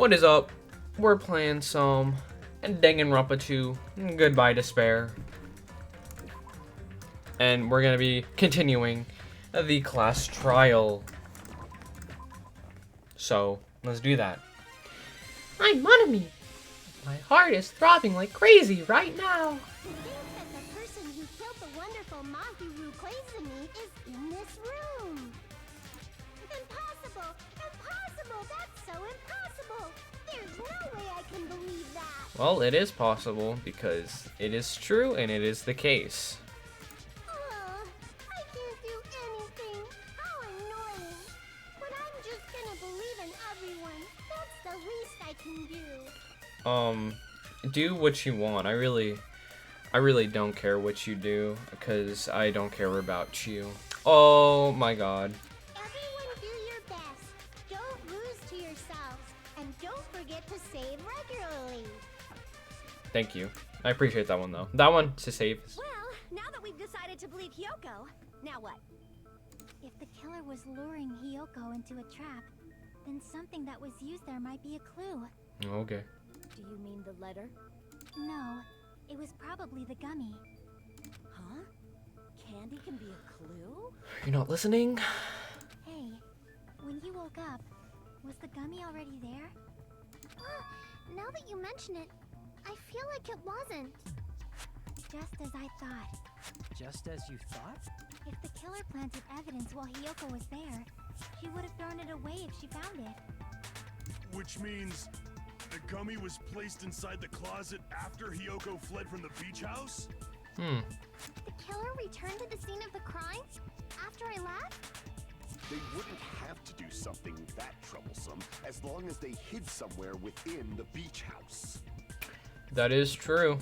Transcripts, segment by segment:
What is up? We're playing some Danganronpa 2, Goodbye Despair. And we're gonna be continuing the class trial. So, let's do that. I'm Monami. My heart is throbbing like crazy right now. To think that the person who killed the wonderful Mahiru Koizumi is in this room. Impossible! Impossible! That's so impossible! There's no way I can believe that! Well, it is possible because it is true and it is the case. I can't do anything. How annoying. But I'm just gonna believe in everyone. That's the least I can do. Do what you want. I really don't care what you do because I don't care about you. Oh my god. Everyone do your best. Don't lose to yourselves. And don't forget to save regularly. Thank you. I appreciate that one though. That one to save. Well, now that we've decided to believe Hyoko, now what? If the killer was luring Hyoko into a trap, then something that was used there might be a clue. Okay. Do you mean the letter? No, it was probably the gummy. Huh? Candy can be a clue? You're not listening? Hey, when you woke up, was the gummy already there? Now that you mention it, I feel like it wasn't. Just as I thought. Just as you thought? If the killer planted evidence while Hyoko was there, she would have thrown it away if she found it. Which means the gummy was placed inside the closet after Hyoko fled from the beach house? The killer returned to the scene of the crime after I left? They wouldn't have to do something that troublesome as long as they hid somewhere within the beach house. That is true.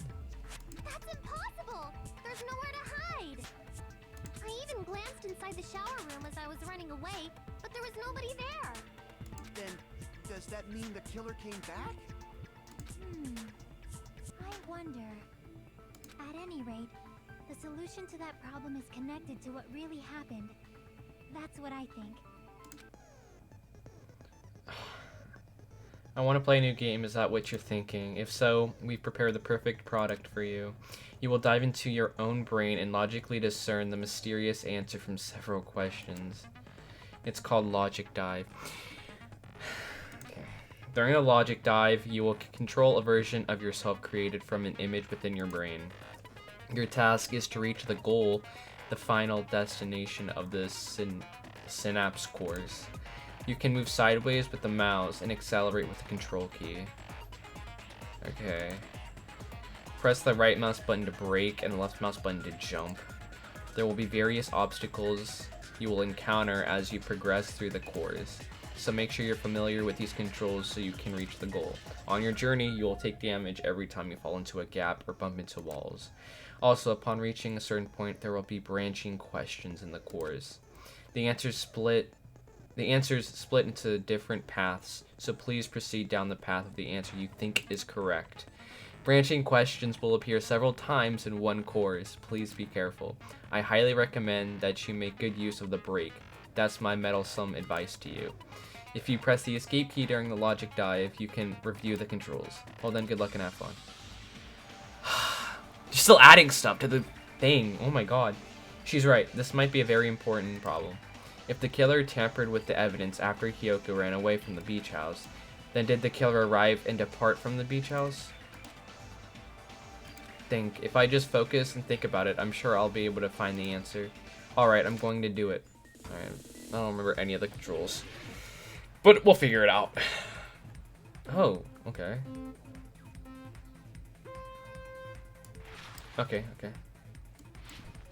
That's impossible! There's nowhere to hide! I even glanced inside the shower room as I was running away, but there was nobody there. Then, does that mean the killer came back? I wonder. At any rate, the solution to that problem is connected to what really happened. That's what I think. I want to play a new game. Is that what you're thinking? If so, we've prepared the perfect product for you. You will dive into your own brain and logically discern the mysterious answer from several questions. It's called Logic Dive. Okay. During a Logic Dive, you will control a version of yourself created from an image within your brain. Your task is to reach the goal, the final destination of the synapse cores. You can move sideways with the mouse and accelerate with the control key. Okay. Press the right mouse button to brake and the left mouse button to jump. There will be various obstacles you will encounter as you progress through the cores, so make sure you're familiar with these controls so you can reach the goal. On your journey, you will take damage every time you fall into a gap or bump into walls. Also, upon reaching a certain point, there will be branching questions in the cores. The answers split into different paths, so please proceed down the path of the answer you think is correct. Branching questions will appear several times in one course. Please be careful. I highly recommend that you make good use of the brake. That's my meddlesome advice to you. If you press the escape key during the logic dive, you can review the controls. Well then, good luck and have fun. You're still adding stuff to the thing. Oh my god. She's right. This might be a very important problem. If the killer tampered with the evidence after Hyoko ran away from the beach house, then did the killer arrive and depart from the beach house? If I just focus and think about it, I'm sure I'll be able to find the answer. Alright, I'm going to do it. Alright, I don't remember any of the controls. But we'll figure it out. Oh, okay. Okay.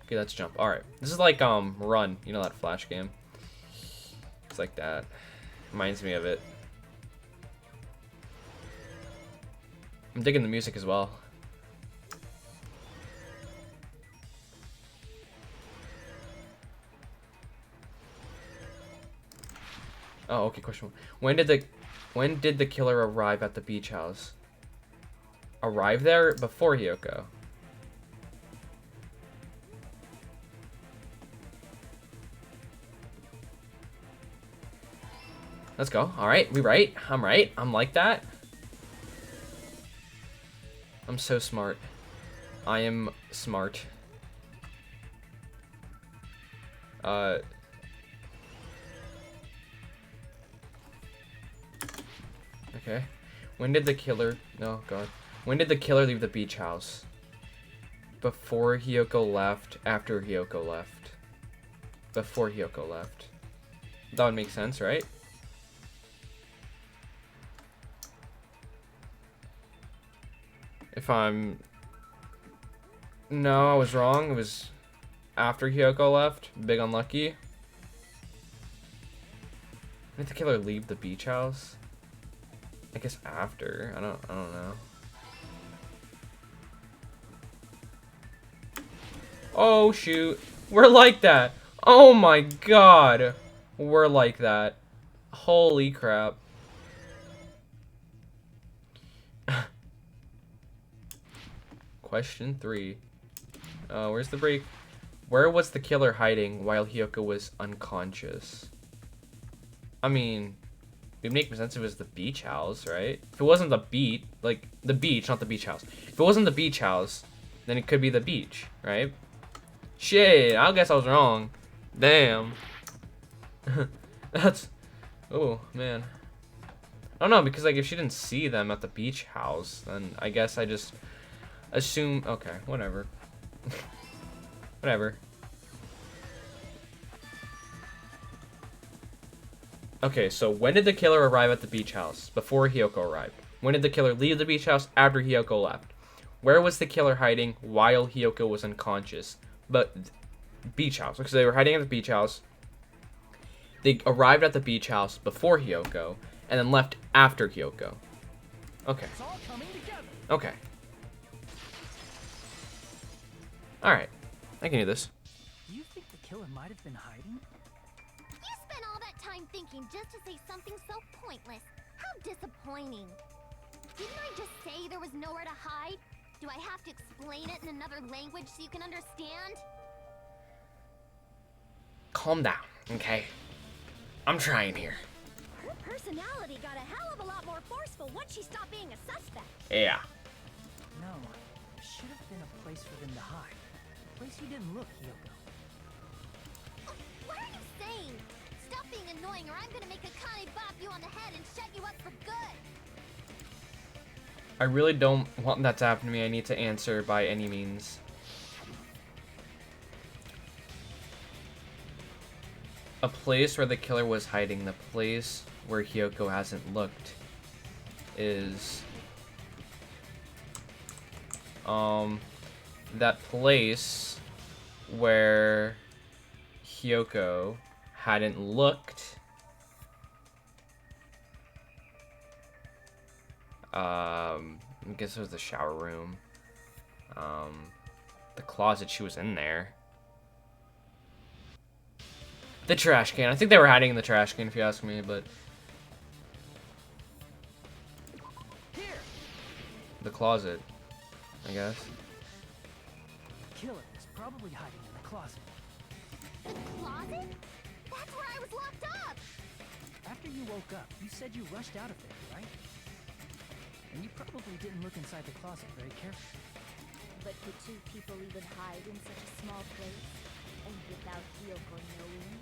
Okay, let's jump. Alright. This is like, Run. You know that Flash game? It's like that. Reminds me of it. I'm digging the music as well. Oh, okay, question one. When did the killer arrive at the beach house? Arrive there before Hyoko. Let's go. All right, we right. I'm right. I'm like that. I'm so smart. I am smart. Okay. When did the killer... Oh, God. When did the killer leave the beach house? Before Hiyoko left, after Hiyoko left. Before Hiyoko left. That would make sense, right? If I'm... No, I was wrong. It was after Hiyoko left. Big unlucky. When did the killer leave the beach house? I guess after. I don't know. Oh shoot. We're like that. Oh my god. We're like that. Holy crap. Question 3. Where's the break? Where was the killer hiding while Hiyoko was unconscious? I mean, it would make sense if it was the beach house, right? If it wasn't the beach, like the beach, not the beach house. If it wasn't the beach house, then it could be the beach, right? Shit, I guess I was wrong. Damn. That's... Oh, man. I don't know, because like if she didn't see them at the beach house, then I guess I just assume... Okay, whatever. Whatever. Okay, so when did the killer arrive at the beach house? Before Hiyoko arrived. When did the killer leave the beach house? After Hiyoko left. Where was the killer hiding while Hiyoko was unconscious? But beach house. Because they were hiding at the beach house. They arrived at the beach house before Hiyoko, and then left after Hiyoko. Okay. It's all coming together. Okay. Alright. I can do this. Do you think the killer might have been hiding? You spent all that time thinking just to say something so pointless. How disappointing. Didn't I just say there was nowhere to hide? Do I have to explain it in another language so you can understand? Calm down, okay? I'm trying here. Her personality got a hell of a lot more forceful once she stopped being a suspect. Yeah. No, there should have been a place for them to hide. A place you didn't look, Hiyoko. What are you saying? Stop being annoying or I'm gonna make Akane bop you on the head and shut you up for good. I really don't want that to happen to me. I need to answer by any means. A place where the killer was hiding, the place where Hiyoko hasn't looked, is that place where Hiyoko hadn't looked. I guess it was the shower room. The closet, she was in there. The trash can. I think they were hiding in the trash can, if you ask me, but... Here! The closet, I guess. The killer is probably hiding in the closet. The closet? That's where I was locked up. After you woke up, you said you rushed out of there, right? And you probably didn't look inside the closet very carefully. But could two people even hide in such a small place? And without Hiyoko knowing?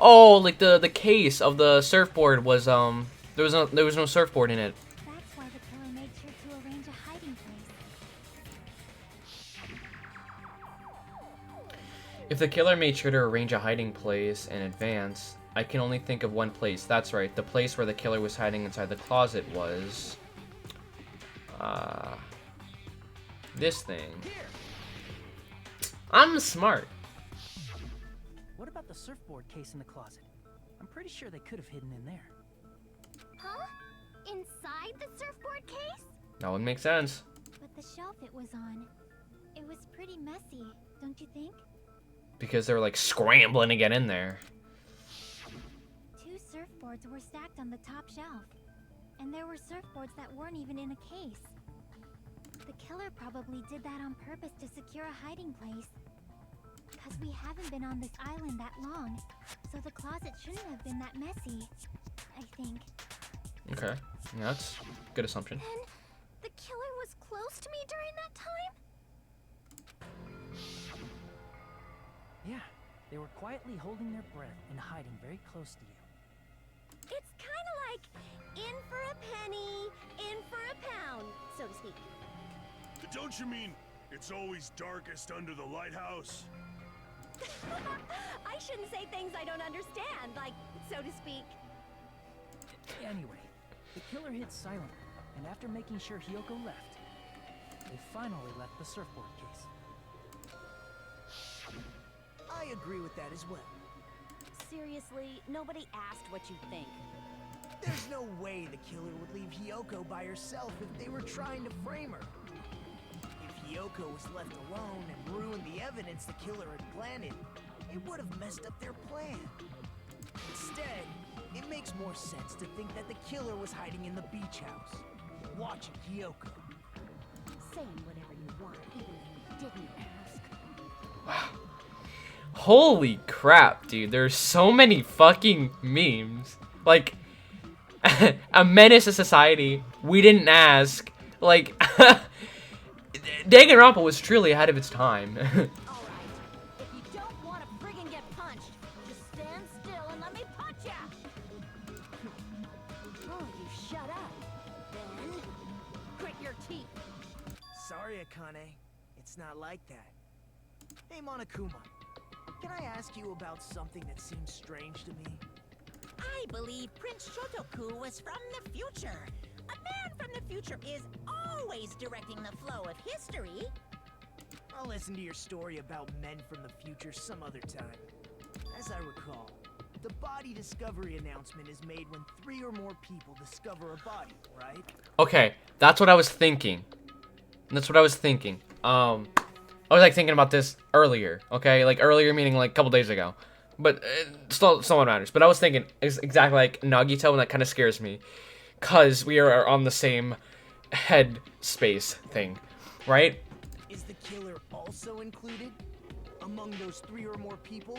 Oh, like the case of the surfboard was there was no surfboard in it. That's why the killer made sure to arrange a hiding place. If the killer made sure to arrange a hiding place in advance, I can only think of one place. That's right, the place where the killer was hiding inside the closet was this thing. I'm smart. What about the surfboard case in the closet? I'm pretty sure they could have hidden in there. Huh? Inside the surfboard case? That would make sense. But the shelf it was on, it was pretty messy, don't you think? Because they were like scrambling to get in there. Two surfboards were stacked on the top shelf. And there were surfboards that weren't even in a case. The killer probably did that on purpose to secure a hiding place. Because we haven't been on this island that long, so the closet shouldn't have been that messy. I think. Okay, yeah, that's a good assumption. And the killer was close to me during that time? Yeah, they were quietly holding their breath and hiding very close to you. It's kind of like in for a penny, in for a pound, so to speak. Don't you mean it's always darkest under the lighthouse? I shouldn't say things I don't understand, like, so to speak. Anyway, the killer hid silently, and after making sure Hiyoko left, they finally left the surfboard case. I agree with that as well. Seriously, nobody asked what you think. There's no way the killer would leave Hiyoko by herself if they were trying to frame her. If Hiyoko was left alone and ruined the evidence the killer had planted, it would have messed up their plan. Instead, it makes more sense to think that the killer was hiding in the beach house, watching Hiyoko. Saying whatever you want, even if you didn't ask. Holy crap, dude. There's so many fucking memes. Like, a menace to society. We didn't ask. Like, Danganronpa was truly ahead of its time. Alright, if you don't want to friggin' get punched, just stand still and let me punch ya! Oh, you shut up. Then, grit your teeth. Sorry, Akane. It's not like that. Hey, Monokuma. Can I ask you about something that seems strange to me? I believe Prince Shotoku was from the future. A man from the future is always directing the flow of history. I'll listen to your story about men from the future some other time. As I recall, the body discovery announcement is made when 3 or more people discover a body, right? Okay, that's what I was thinking. That's what I was thinking. I was like thinking about this earlier, okay? Like earlier meaning like a couple days ago. But still somewhat matters. But I was thinking exactly like Nagito, and that kind of scares me. Because we are on the same head space thing, right? Is the killer also included among those 3 or more people?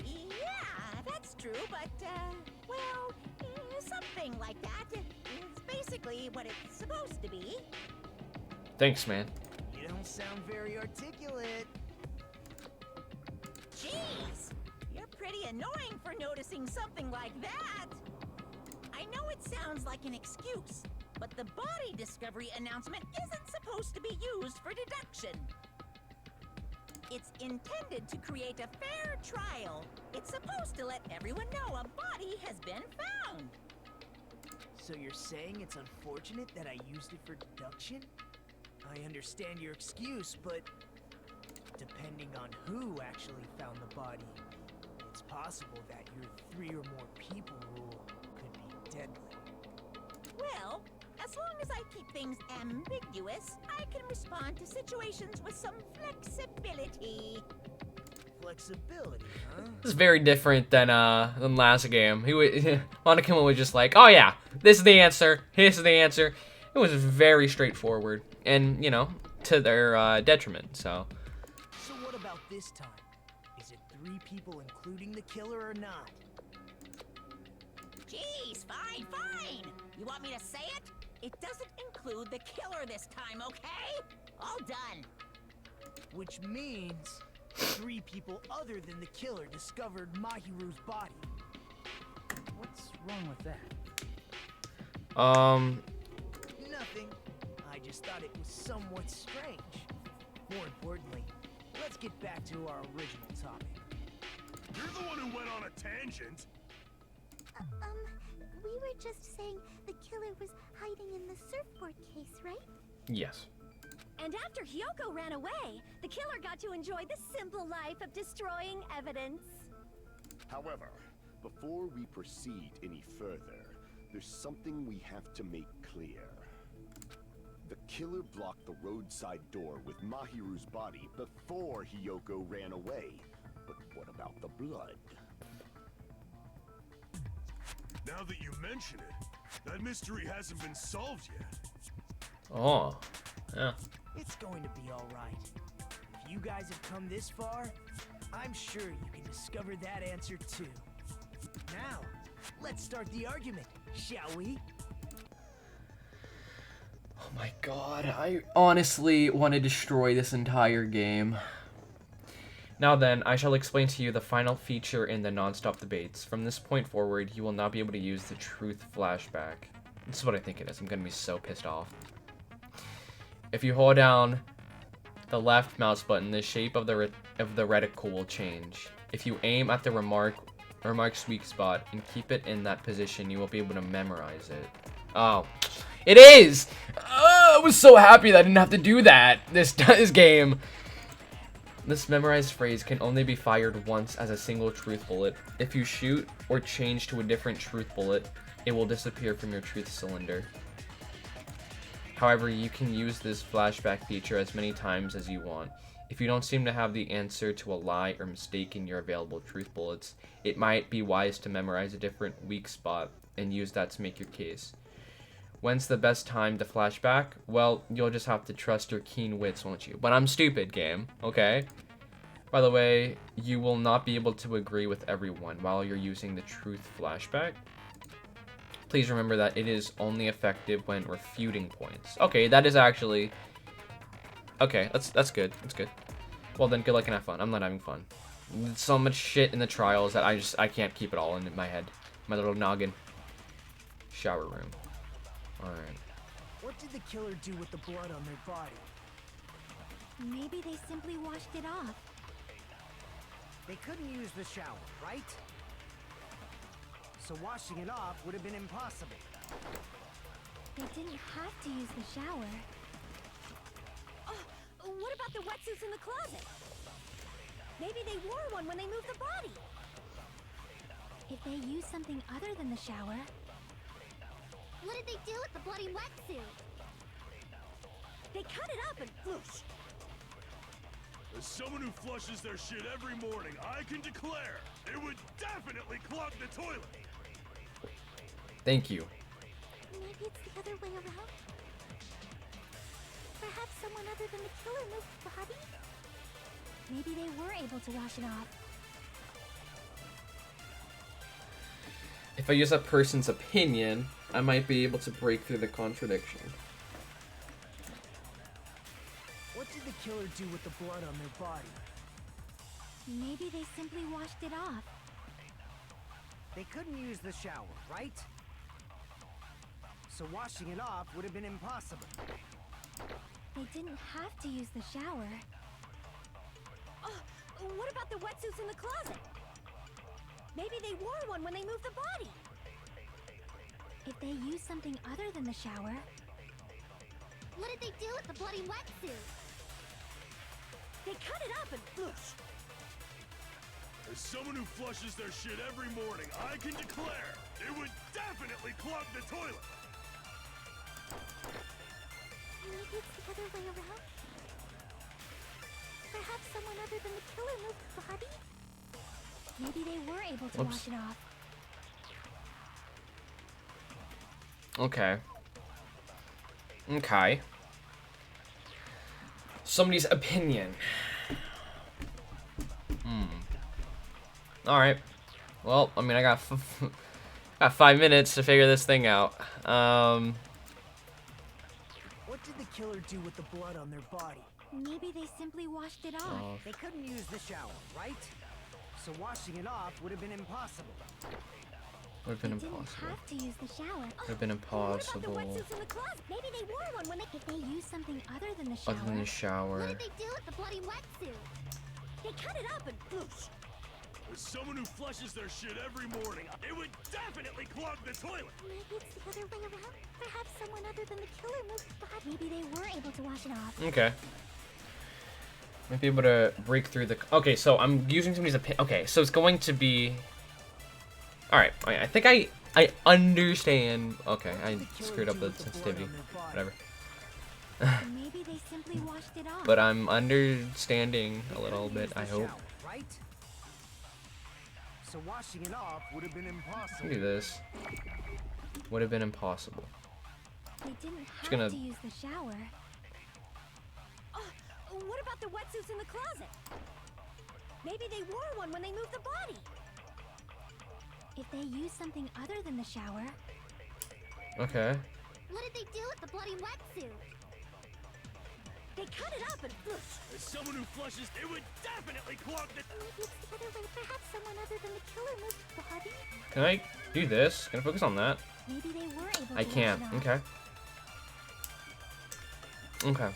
Yeah, that's true, but, well, something like that. It's basically what it's supposed to be. Thanks, man. You don't sound very articulate. Jeez, you're pretty annoying for noticing something like that. I know it sounds like an excuse, but the body discovery announcement isn't supposed to be used for deduction. It's intended to create a fair trial. It's supposed to let everyone know a body has been found. So you're saying it's unfortunate that I used it for deduction? I understand your excuse, but depending on who actually found the body, it's possible that your 3 or more people rule could be deadly. Well, as long as I keep things ambiguous, I can respond to situations with some flexibility. Flexibility, huh? This is very different than last game. Monokuma was just like, oh yeah, this is the answer. This is the answer. It was very straightforward, and you know, to their detriment. So. So what about this time? Is it 3 people including the killer or not? Jeez, fine, fine. You want me to say it? It doesn't include the killer this time, okay? All done. Which means 3 people other than the killer discovered Mahiru's body. What's wrong with that? Nothing. I just thought it was somewhat strange. More importantly, let's get back to our original topic. You're the one who went on a tangent. We were just saying the killer was hiding in the surfboard case, right? Yes. And after Hiyoko ran away, the killer got to enjoy the simple life of destroying evidence. However, before we proceed any further, there's something we have to make clear. The killer blocked the roadside door with Mahiru's body before Hiyoko ran away. But what about the blood? Now that you mention it, that mystery hasn't been solved yet. Oh. Yeah. It's going to be all right. If you guys have come this far, I'm sure you can discover that answer too. Now, Let's start the argument, shall we? Oh my god, I honestly want to destroy this entire game. Now then, I shall explain to you the final feature in the non-stop debates. From this point forward, you will not be able to use the truth flashback. This is what I think it is. I'm gonna be so pissed off. If you hold down the left mouse button, the shape of the reticle will change. If you aim at the remark's weak spot and keep it in that position, you will be able to memorize it. Oh, it is! I was so happy that I didn't have to do that this game. This memorized phrase can only be fired once as a single truth bullet. If you shoot or change to a different truth bullet, it will disappear from your truth cylinder. However, you can use this flashback feature as many times as you want. If you don't seem to have the answer to a lie or mistake in your available truth bullets, it might be wise to memorize a different weak spot and use that to make your case. When's the best time to flashback? Well, you'll just have to trust your keen wits, won't you? But I'm stupid, game, okay? By the way, you will not be able to agree with everyone while you're using the truth flashback. Please remember that it is only effective when refuting points. Okay, that is actually... Okay, that's good. That's good. Well then, good luck and have fun. I'm not having fun. There's so much shit in the trials that I can't keep it all in my head. My little noggin. Shower room. Alright. What did the killer do with the blood on their body? Maybe they simply washed it off. They couldn't use the shower, right? So washing it off would have been impossible. They didn't have to use the shower. Oh, what about the wetsuits in the closet? Maybe they wore one when they moved the body. If they used something other than the shower... What did they do with the bloody wetsuit? They cut it up and whoosh. As someone who flushes their shit every morning, I can declare it would definitely clog the toilet. Thank you. Maybe it's the other way around? Perhaps someone other than the killer moved the body? Maybe they were able to wash it off. If I use a person's opinion, I might be able to break through the contradiction. What did the killer do with the blood on their body? Maybe they simply washed it off. They couldn't use the shower, right? So washing it off would have been impossible. They didn't have to use the shower. Oh, what about the wetsuits in the closet? Maybe they wore one when they moved the body. If they used something other than the shower... What did they do with the bloody wetsuit? They cut it up and whoosh. As someone who flushes their shit every morning, I can declare it would definitely clog the toilet. Maybe it's the other way around? Perhaps someone other than the killer moved the body? Maybe they were able to wash it off. Okay. Okay. Somebody's opinion. Alright. Well, I mean, I got 5 minutes to figure this thing out. What did the killer do with the blood on their body? Maybe they simply washed it off. They couldn't use the shower, right? So washing it off would have been impossible. Would have been They impossible. didn't have to use the shower. Would have been impossible. What about the wetsuits in the closet? Maybe they wore one when they... If they used something other than the shower... Other than the shower. What did they do with the bloody wetsuit? They cut it up and whoosh. As someone who flushes their shit every morning, it would definitely clog the toilet. Maybe it's the other way around? Perhaps someone other than the killer moved the body. Maybe they were able to wash it off. Okay. Might be able to break through the... Okay, so I'm using somebody's opinion. Okay, so it's going to be... Alright, I think I understand. Okay, I screwed up the sensitivity. Whatever. Maybe they simply washed it off. But I'm understanding a little bit, I hope. Right? So washing it off would have been impossible. Look at this. Would have been impossible. They didn't have gonna- to use the shower. Oh, what about the wetsuits in the closet? Maybe they wore one when they moved the body. if they use something other than the shower. Okay. What did they do with the bloody wetsuit? They cut it up and As someone who flushes, it would definitely clog the... maybe it's the other way. Perhaps someone other than the killer moved the body. Can I do this? Can I focus on that? Maybe they were able to I can't. wash it off. Okay. Okay.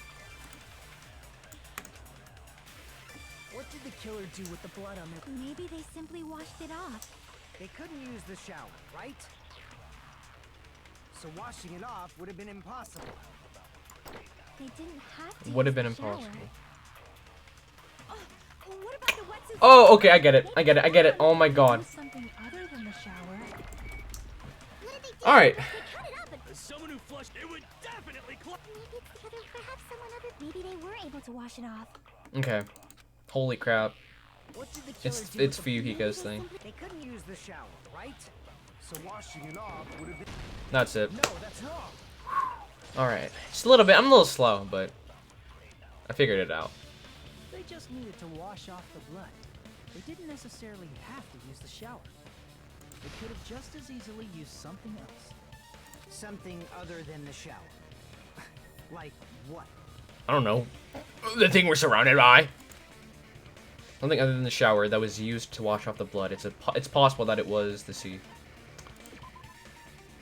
What did the killer do with the blood on their... Maybe they simply washed it off. They couldn't use the shower, right? So washing it off would have been impossible. They didn't have to. Would have use been the shower. impossible. What about the wetsuit? Oh, okay, I get it. I get it. I get it. Oh my god. Use something other than the shower. What did they do? Alright. They cut it up and As someone who flushed, it would definitely clog... maybe it's the other. Perhaps someone other. Maybe they were able to wash it off. Okay. Holy crap. What did the killer It's do with the... Fuyuhiko's thing. They couldn't use the shower, right? So washing it off would have been... That's it. No, that's wrong. Alright. Just a little bit. I'm a little slow, but I figured it out. They just needed to wash off the blood. They didn't necessarily have to use the shower. They could have just as easily used something else. Something other than the shower. Like what? I don't know. The thing we're surrounded by. Something other than the shower that was used to wash off the blood. It's possible that it was the sea.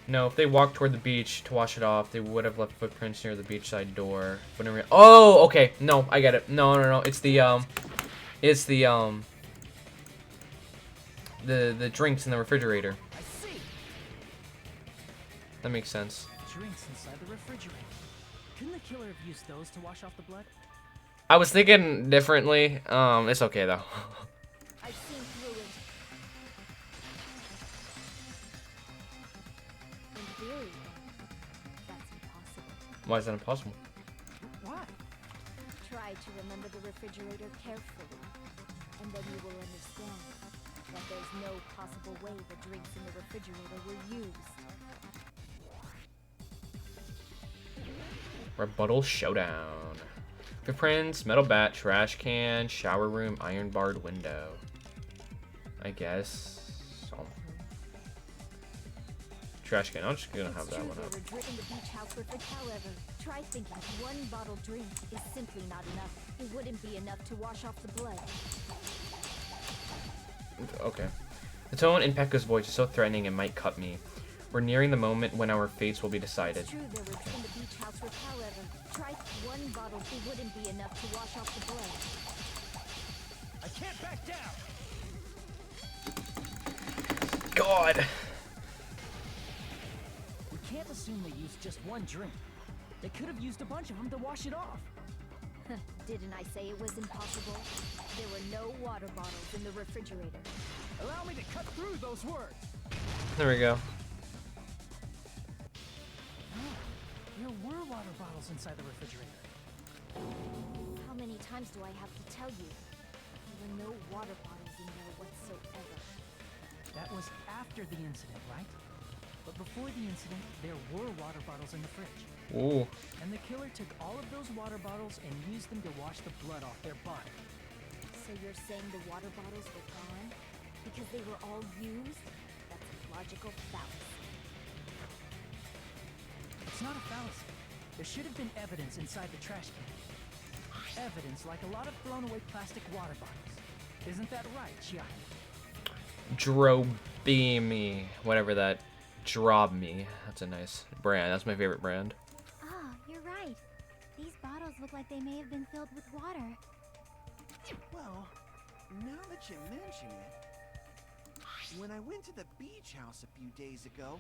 No, if they walked toward the beach to wash it off, they would have left footprints near the beachside door. Oh, okay. No, I get it. No. It's the drinks in the refrigerator. I see. That makes sense. Drinks inside the refrigerator. Couldn't the killer have used those to wash off the blood? I was thinking differently. It's okay though. I've seen through it. In theory, that's impossible. Why is that impossible? Why? Try to remember the refrigerator carefully, and then you will understand that there's no possible way the drinks in the refrigerator were used. Rebuttal showdown. Footprints, metal bat, trash can, shower room, iron barred window. I guess. Trash can. I'm just gonna have that one up. There were drinks in the beach house however, try thinking one bottle drink is simply not enough. It wouldn't be enough to wash off the blood. Okay. The tone in Pekka's voice is so threatening it might cut me. We're nearing the moment when our fates will be decided. It's true there were drinks in the beach house however, try one bottle. It wouldn't be enough to wash off the blood. I can't back down! God! We can't assume they used just one drink. They could have used a bunch of them to wash it off. Didn't I say it was impossible? There were no water bottles in the refrigerator. Allow me to cut through those words. There we go. There were water bottles inside the refrigerator. How many times do I have to tell you? There were no water bottles in there whatsoever. That was after the incident, right? But before the incident, there were water bottles in the fridge. Ooh. And the killer took all of those water bottles and used them to wash the blood off their body. So you're saying the water bottles were gone? Because they were all used? That's a logical fallacy. It's not a fallacy. There should have been evidence inside the trash can. Evidence like a lot of thrown away plastic water bottles. Isn't that right, Chiaki? Drobimi. Whatever that. Drobme. That's a nice brand. That's my favorite brand. Ah, you're right. These bottles look like they may have been filled with water. Well, now that you mention it, when I went to the beach house a few days ago,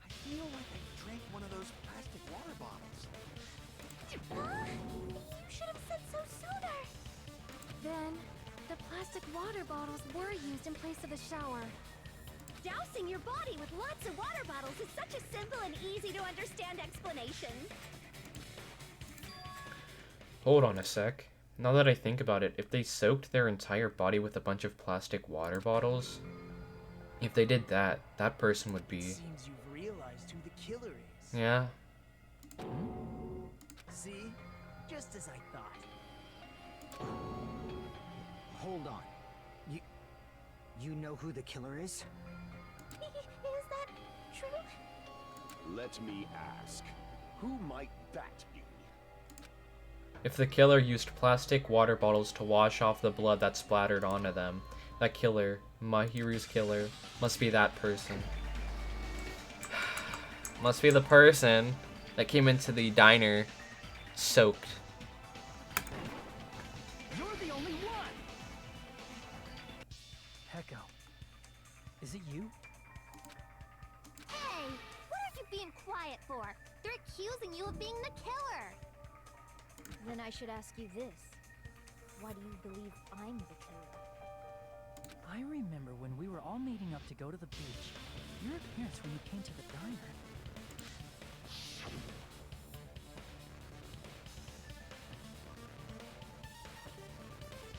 I feel like I drank one of those plastic water bottles. You should have said so sooner. Then, the plastic water bottles were used in place of a shower. Dousing your body with lots of water bottles is such a simple and easy to understand explanation. Hold on a sec. Now that I think about it, if they soaked their entire body with a bunch of plastic water bottles, if they did that, that person would be... Seems you've realized who the killer is. Yeah. See? Just as I thought. Hold on. You know who the killer is? Is that true? Let me ask, who might that be? If the killer used plastic water bottles to wash off the blood that splattered onto them, that killer, Mahiru's killer, must be that person. Must be the person that came into the diner soaked. You're the only one! Heko, is it you? Hey, what are you being quiet for? They're accusing you of being the killer. Then I should ask you this. Why do you believe I'm the killer? I remember when we were all meeting up to go to the beach. Your appearance when you came to the diner.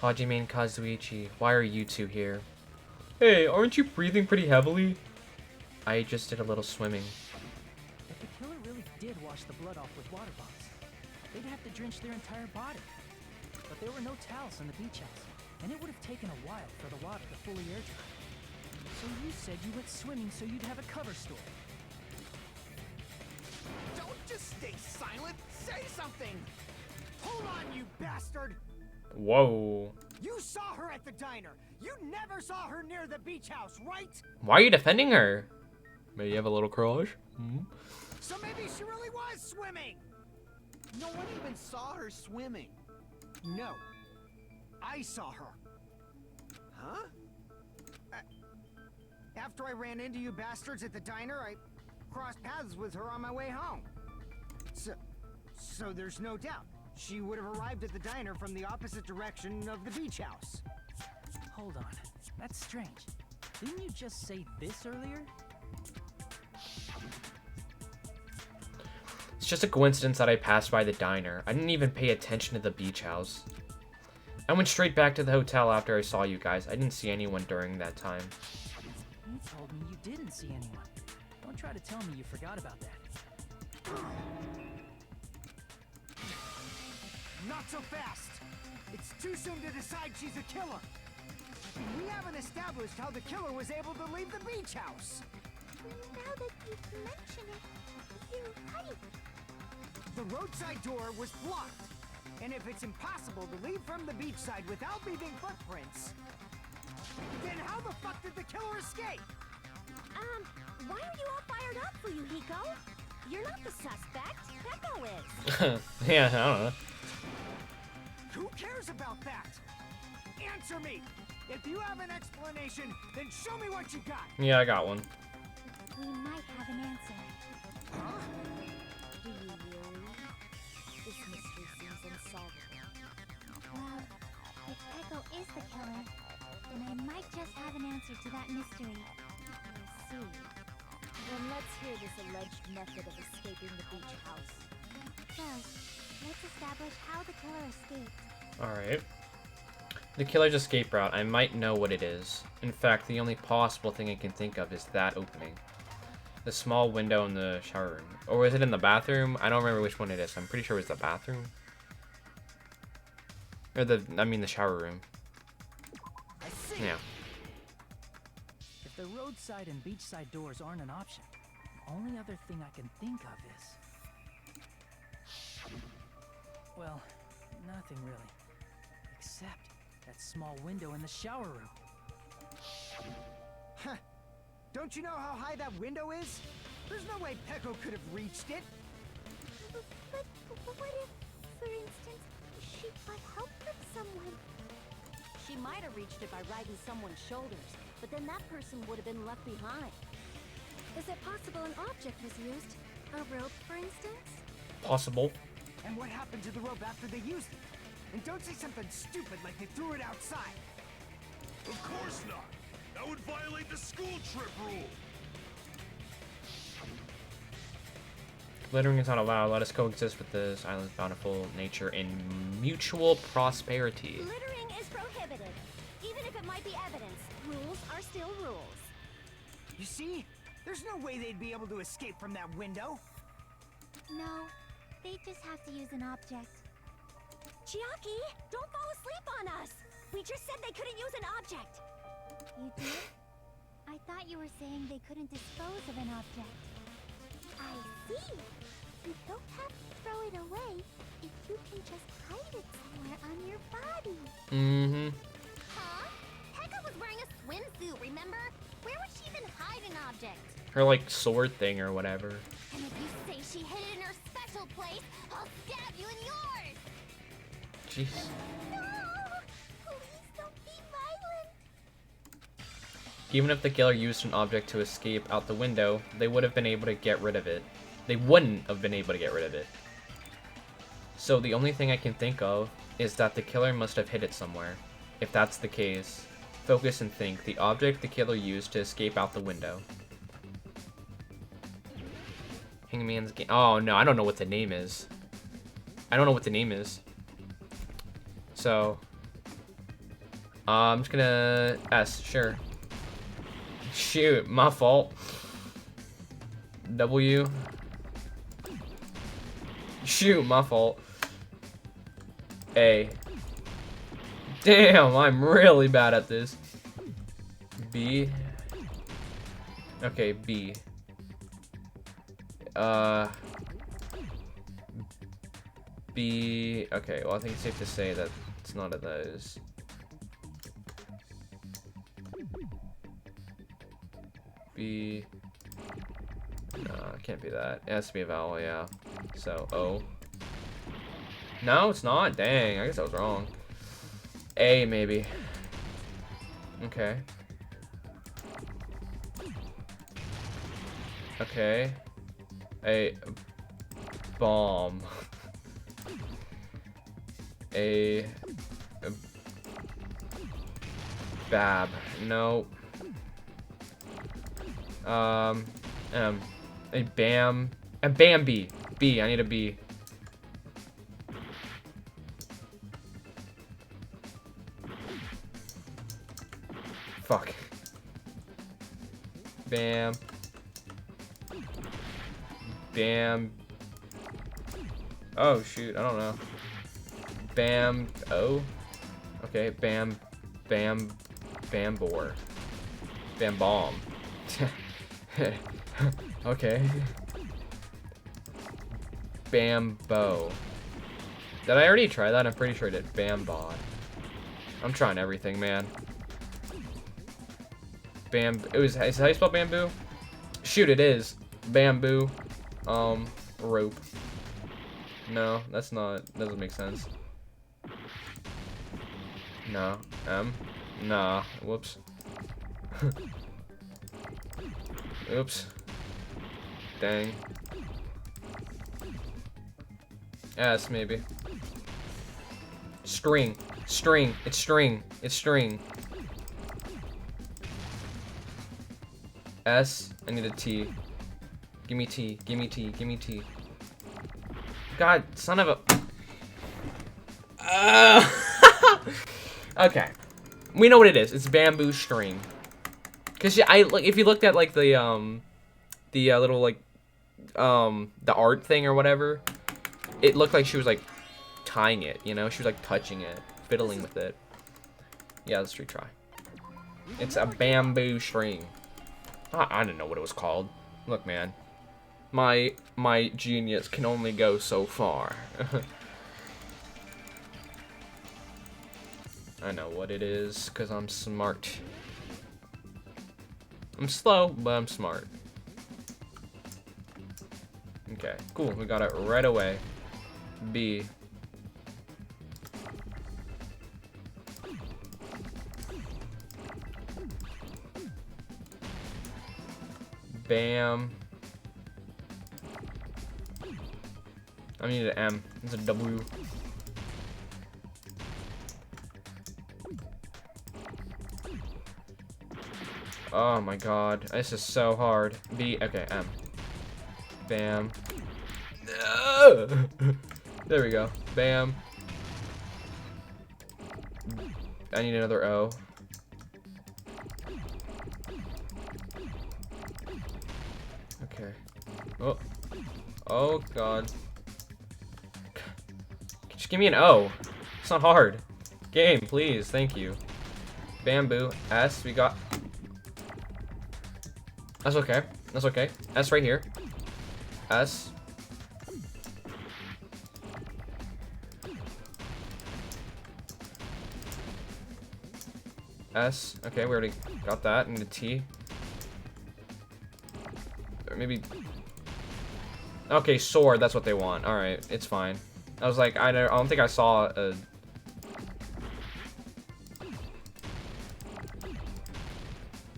Hajime and Kazuichi, why are you two here? Hey, aren't you breathing pretty heavily? I just did a little swimming. If the killer really did wash the blood off with water bottles, they'd have to drench their entire body. But there were no towels in the beach house, and it would have taken a while for the water to fully air dry. So you said you went swimming so you'd have a cover story. Don't just stay silent. Say something. Hold on, you bastard. Whoa. You saw her at the diner. You never saw her near the beach house, right? Why are you defending her? Maybe you have a little crush? Hmm? So maybe she really was swimming. No one even saw her swimming. No. I saw her. Huh? After I ran into you bastards at the diner, I crossed paths with her on my way home. So there's no doubt. She would have arrived at the diner from the opposite direction of the beach house. Hold on, that's strange. Didn't you just say this earlier? It's just a coincidence that I passed by the diner. I didn't even pay attention to the beach house. I went straight back to the hotel after I saw you guys. I didn't see anyone during that time. You told me you didn't see anyone. Don't try to tell me you forgot about that. Not so fast! It's too soon to decide she's a killer! We haven't established how the killer was able to leave the beach house! Now that you mention it, you're right. The roadside door was blocked, and if it's impossible to leave from the beachside without leaving footprints, then how the fuck did the killer escape? Why are you all fired up for you, Hiko? You're not the suspect. Peko is. Yeah, I don't know. Who cares about that? Answer me! If you have an explanation, then show me what you got! Yeah, I got one. We might have an answer. Huh? Do you really? This mystery seems unsolvable. Well, if Peko is the killer, then I might just have an answer to that mystery. I see. Then let's hear this alleged method of escaping the beach house. First, let's establish how the killer escaped. Alright. The killer's escape route, I might know what it is. In fact, the only possible thing I can think of is that opening. The small window in the shower room. Or is it in the bathroom? I don't remember which one it is. I'm pretty sure it's the bathroom. Or the shower room. I see. Yeah. If the roadside and beachside doors aren't an option, the only other thing I can think of is... well, nothing really. Except that small window in the shower room. Huh. Don't you know how high that window is? There's no way Peko could have reached it. But what if, for instance, she got help from someone? She might have reached it by riding someone's shoulders, but then that person would have been left behind. Is it possible an object was used? A rope, for instance? Possible. And what happened to the rope after they used it? And don't say something stupid like they threw it outside. Of course not! That would violate the school trip rule! Littering is not allowed. Let us coexist with this island's bountiful nature in mutual prosperity. Littering is prohibited. Even if it might be evidence, rules are still rules. You see? There's no way they'd be able to escape from that window. No, they just have to use an object. Chiaki, don't fall asleep on us! We just said they couldn't use an object! You did? I thought you were saying they couldn't dispose of an object. I see. You don't have to throw it away if you can just hide it somewhere on your body. Mm-hmm. Huh? Pekka was wearing a swimsuit, remember? Where would she even hide an object? Her, like, sword thing or whatever. And if you say she hid it in her special place, I'll stab you in yours! Jeez. No! Please don't be violent! Even if the killer used an object to escape out the window, they would have been able to get rid of it. They wouldn't have been able to get rid of it. So the only thing I can think of is that the killer must have hid it somewhere. If that's the case, focus and think. The object the killer used to escape out the window. Hangman's game. Oh no, I don't know what the name is. I don't know what the name is. So, I'm just gonna S, sure. Shoot, my fault. W. Shoot, my fault. A. Damn, I'm really bad at this. B. Okay, B. B. Okay, well, I think it's safe to say that it's none of those. B. No, it can't be that. It has to be a vowel, yeah. So, O. No, it's not. Dang, I guess I was wrong. A, maybe. Okay. Okay. A bomb. A bab. No. A bam. A Bambi. B. I need a B. Fuck. Bam. Bam. Oh shoot, I don't know. Bam. Oh. Okay. Bam. Bam. Bambor. Bam bomb. Okay. Bambo. Did I already try that? I'm pretty sure I did. Bambod. I'm trying everything, man. Is that how you spell bamboo? Shoot, it is. Bamboo. Rope. No, that's not. Doesn't make sense. No. M. Nah. Whoops. Oops. Dang. S, maybe. String. String. It's string. It's string. S. I need a T. Give me T. Give me T. Give me T. God, son of a... Okay. We know what it is. It's bamboo string. Cause yeah, if you looked at like the little like the art thing or whatever, it looked like she was like tying it. You know, she was like touching it, fiddling with it. Yeah, let's retry. It's a bamboo string. I didn't know what it was called. Look, man, my genius can only go so far. I know what it is, cause I'm smart. I'm slow, but I'm smart. Okay, cool. We got it right away. B. Bam. I need an M. It's a W. Oh my god, this is so hard. B, okay, M. Bam. There we go. Bam. I need another O. Okay. Oh. Oh god. Just give me an O. It's not hard. Game, please. Thank you. Bamboo. S, we got... That's okay. That's okay. S right here. S. S. Okay, we already got that. And the T. Or maybe... Okay, sword. That's what they want. Alright, it's fine. I was like, I don't think I saw a...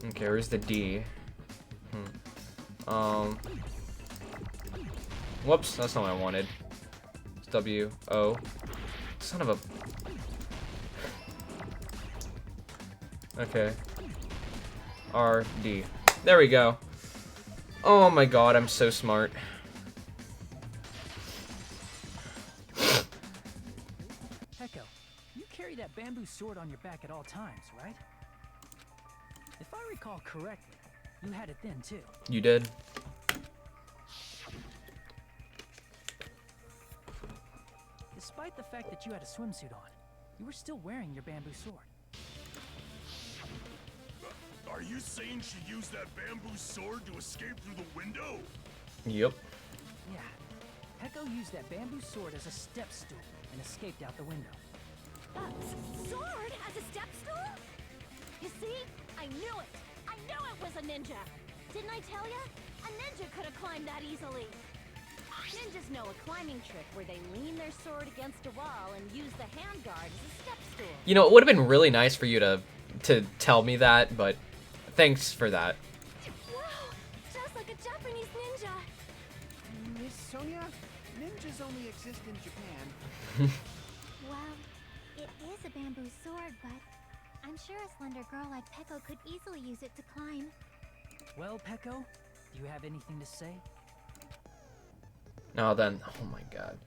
Okay, where's the D? Whoops, that's not what I wanted. It's W, O. Son of a... Okay. R, D. There we go. Oh my god, I'm so smart. Peko, you carry that bamboo sword on your back at all times, right? If I recall correctly, you had it then too. You did? Despite the fact that you had a swimsuit on, you were still wearing your bamboo sword. Are you saying she used that bamboo sword to escape through the window? Yep. Yeah. Peko used that bamboo sword as a step stool and escaped out the window. Sword as a step stool? You see? I knew it! I knew it was a ninja! Didn't I tell ya? A ninja could have climbed that easily. Ninjas know a climbing trick where they lean their sword against a wall and use the handguard as a step stool. You know, it would have been really nice for you to tell me that, but thanks for that. Wow! Just like a Japanese ninja! Miss Sonia, ninjas only exist in Japan. Well, it is a bamboo sword, but I'm sure a slender girl like Peko could easily use it to climb. Well, Peko, do you have anything to say? Now then, oh my god.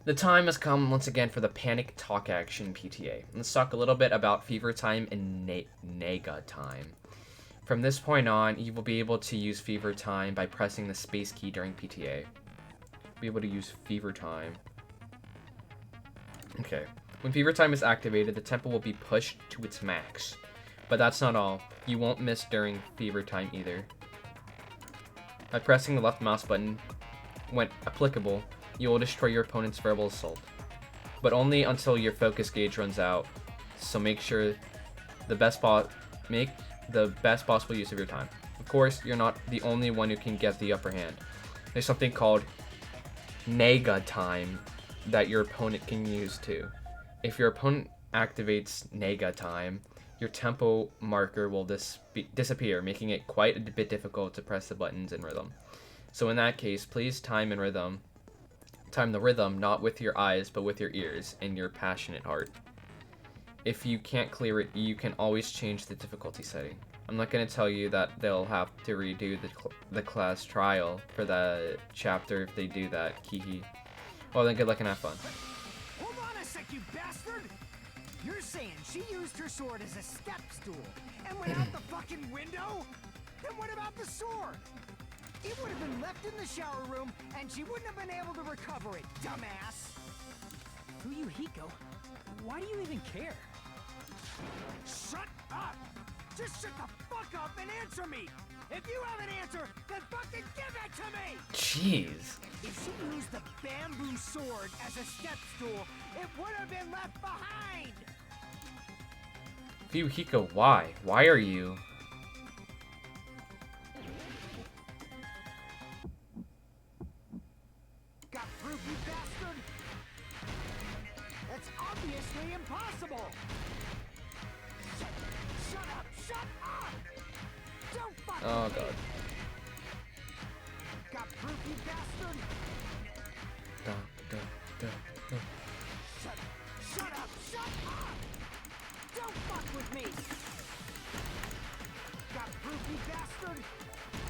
The time has come once again for the Panic Talk Action PTA. Let's talk a little bit about Fever Time and Nega Time. From this point on, you will be able to use Fever Time by pressing the space key during PTA. Be able to use Fever Time. Okay. When Fever Time is activated, the tempo will be pushed to its max. But that's not all. You won't miss during Fever Time either. By pressing the left mouse button, when applicable, you will destroy your opponent's verbal assault. But only until your focus gauge runs out. So make the best possible use of your time. Of course, you're not the only one who can get the upper hand. There's something called Nega Time that your opponent can use too. If your opponent activates Nega Time, your tempo marker will disappear, making it quite a bit difficult to press the buttons in rhythm. So in that case, please time the rhythm not with your eyes, but with your ears and your passionate heart. If you can't clear it, you can always change the difficulty setting. I'm not going to tell you that they'll have to redo the class trial for the chapter if they do that. Kihi. Well then, good luck and have fun. Hold on a sec, you bastard! You're saying she used her sword as a step stool and went out the fucking window? Then what about the sword? It would have been left in the shower room, and she wouldn't have been able to recover it, dumbass! Fuyuhiko, why do you even care? Shut up! Just shut the fuck up and answer me! If you have an answer, then fucking give it to me! Jeez. If she used the bamboo sword as a step stool, it would have been left behind! Fuyuhiko, why? Why are you? Got proof, you bastard? That's obviously impossible! Shut up! Shut up! Don't fuck Oh with me. god. Got proof, you bastard? Shut up! Shut up! Don't fuck with me! Got proof, you bastard?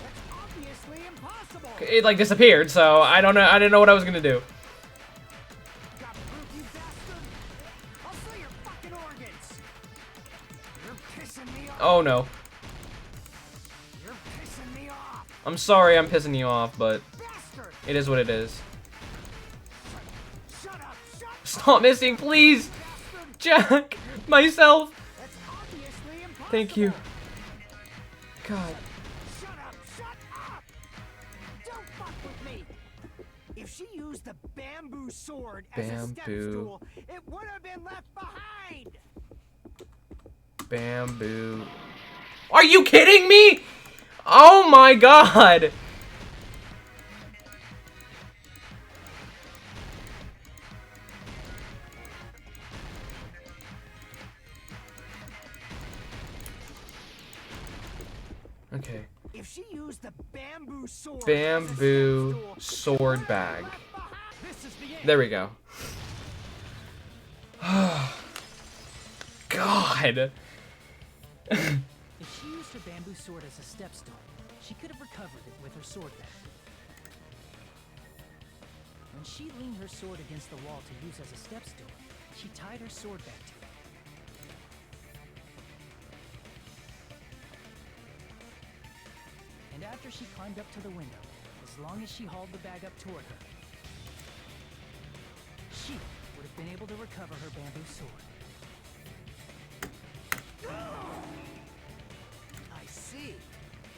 That's obviously impossible! It like disappeared, so I don't know. I didn't know what I was gonna do. Got proof, you bastard? I'll sell your fucking organs! You're pissing me off! Oh no. You're pissing me off! I'm sorry I'm pissing you off, but Bastard! it is what it is. Shut up! Shut up! Stop missing, please! Bastard! Jack! Myself! That's obviously impossible! Thank you. God. Shut up! Shut If she used the bamboo sword as a step Bamboo. stool, it would have been left behind. Bamboo. Are you kidding me? Oh my god! Okay. If she used the bamboo sword Bamboo as a step stool, sword bag. this is the end. There we go. God. If she used her bamboo sword as a step stool, she could have recovered it with her sword bag. When she leaned her sword against the wall to use as a step stool, she tied her sword back to it. And after she climbed up to the window, as long as she hauled the bag up toward her, she would have been able to recover her bamboo sword. I see.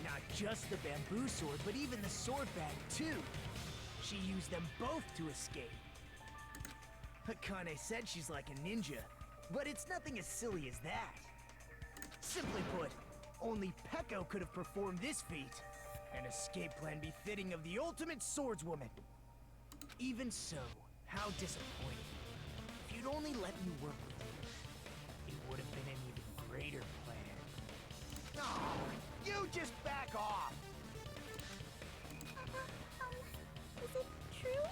Not just the bamboo sword, but even the sword bag too. She used them both to escape. Akane said she's like a ninja, but it's nothing as silly as that. Simply put, only Peko could have performed this feat. An escape plan befitting of the ultimate swordswoman. Even so, how disappointing. If you'd only let me work with you, it would have been an even greater plan. Oh, you just back off! Is it true?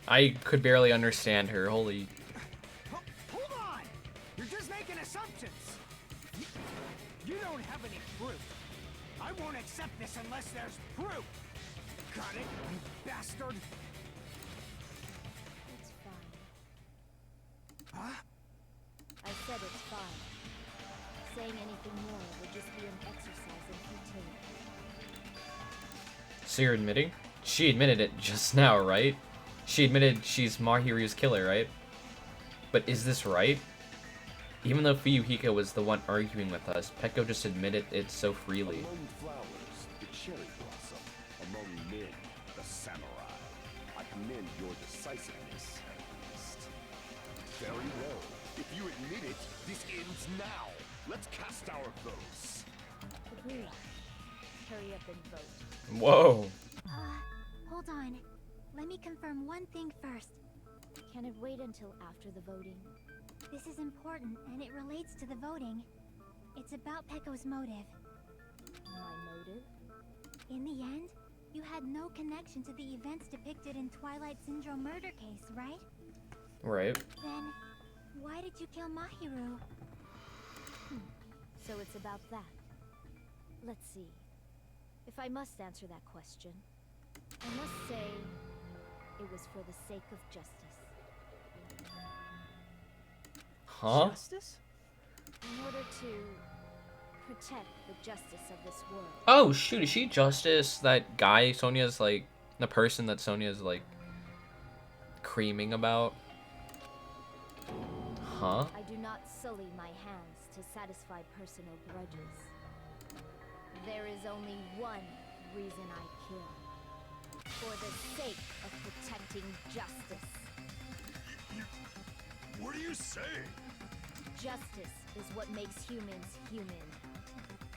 I could barely understand her. Holy. Hold on! You're just making assumptions! You don't have any proof. I won't accept this unless there's proof! Got it, you bastard? It's fine. Huh? I said it's fine. Saying anything more would just be an exercise in futility. So you're admitting? She admitted it just now, right? She admitted she's Mahiru's killer, right? But is this right? Even though Fuyuhiko was the one arguing with us, Peko just admitted it so freely. Among flowers, the cherry blossom. Among men, the samurai. I commend your decisiveness, at least. Very well. If you admit it, this ends now. Let's cast our votes. Agreed. Hurry up and vote. Whoa. Hold on. Let me confirm one thing first. Can it wait until after the voting? This is important, and it relates to the voting. It's about Peko's motive. My motive? In the end, you had no connection to the events depicted in Twilight Syndrome murder case, right? Right. Then, why did you kill Mahiru? So it's about that. Let's see. If I must answer that question, I must say it was for the sake of justice. Huh? Justice? In order to protect the justice of this world. Oh shoot, is she Justice? That guy Sonia's like, the person that Sonia's like creaming about? Huh? I do not sully my hands to satisfy personal grudges. There is only one reason I kill. For the sake of protecting justice. What are you saying? Justice is what makes humans human.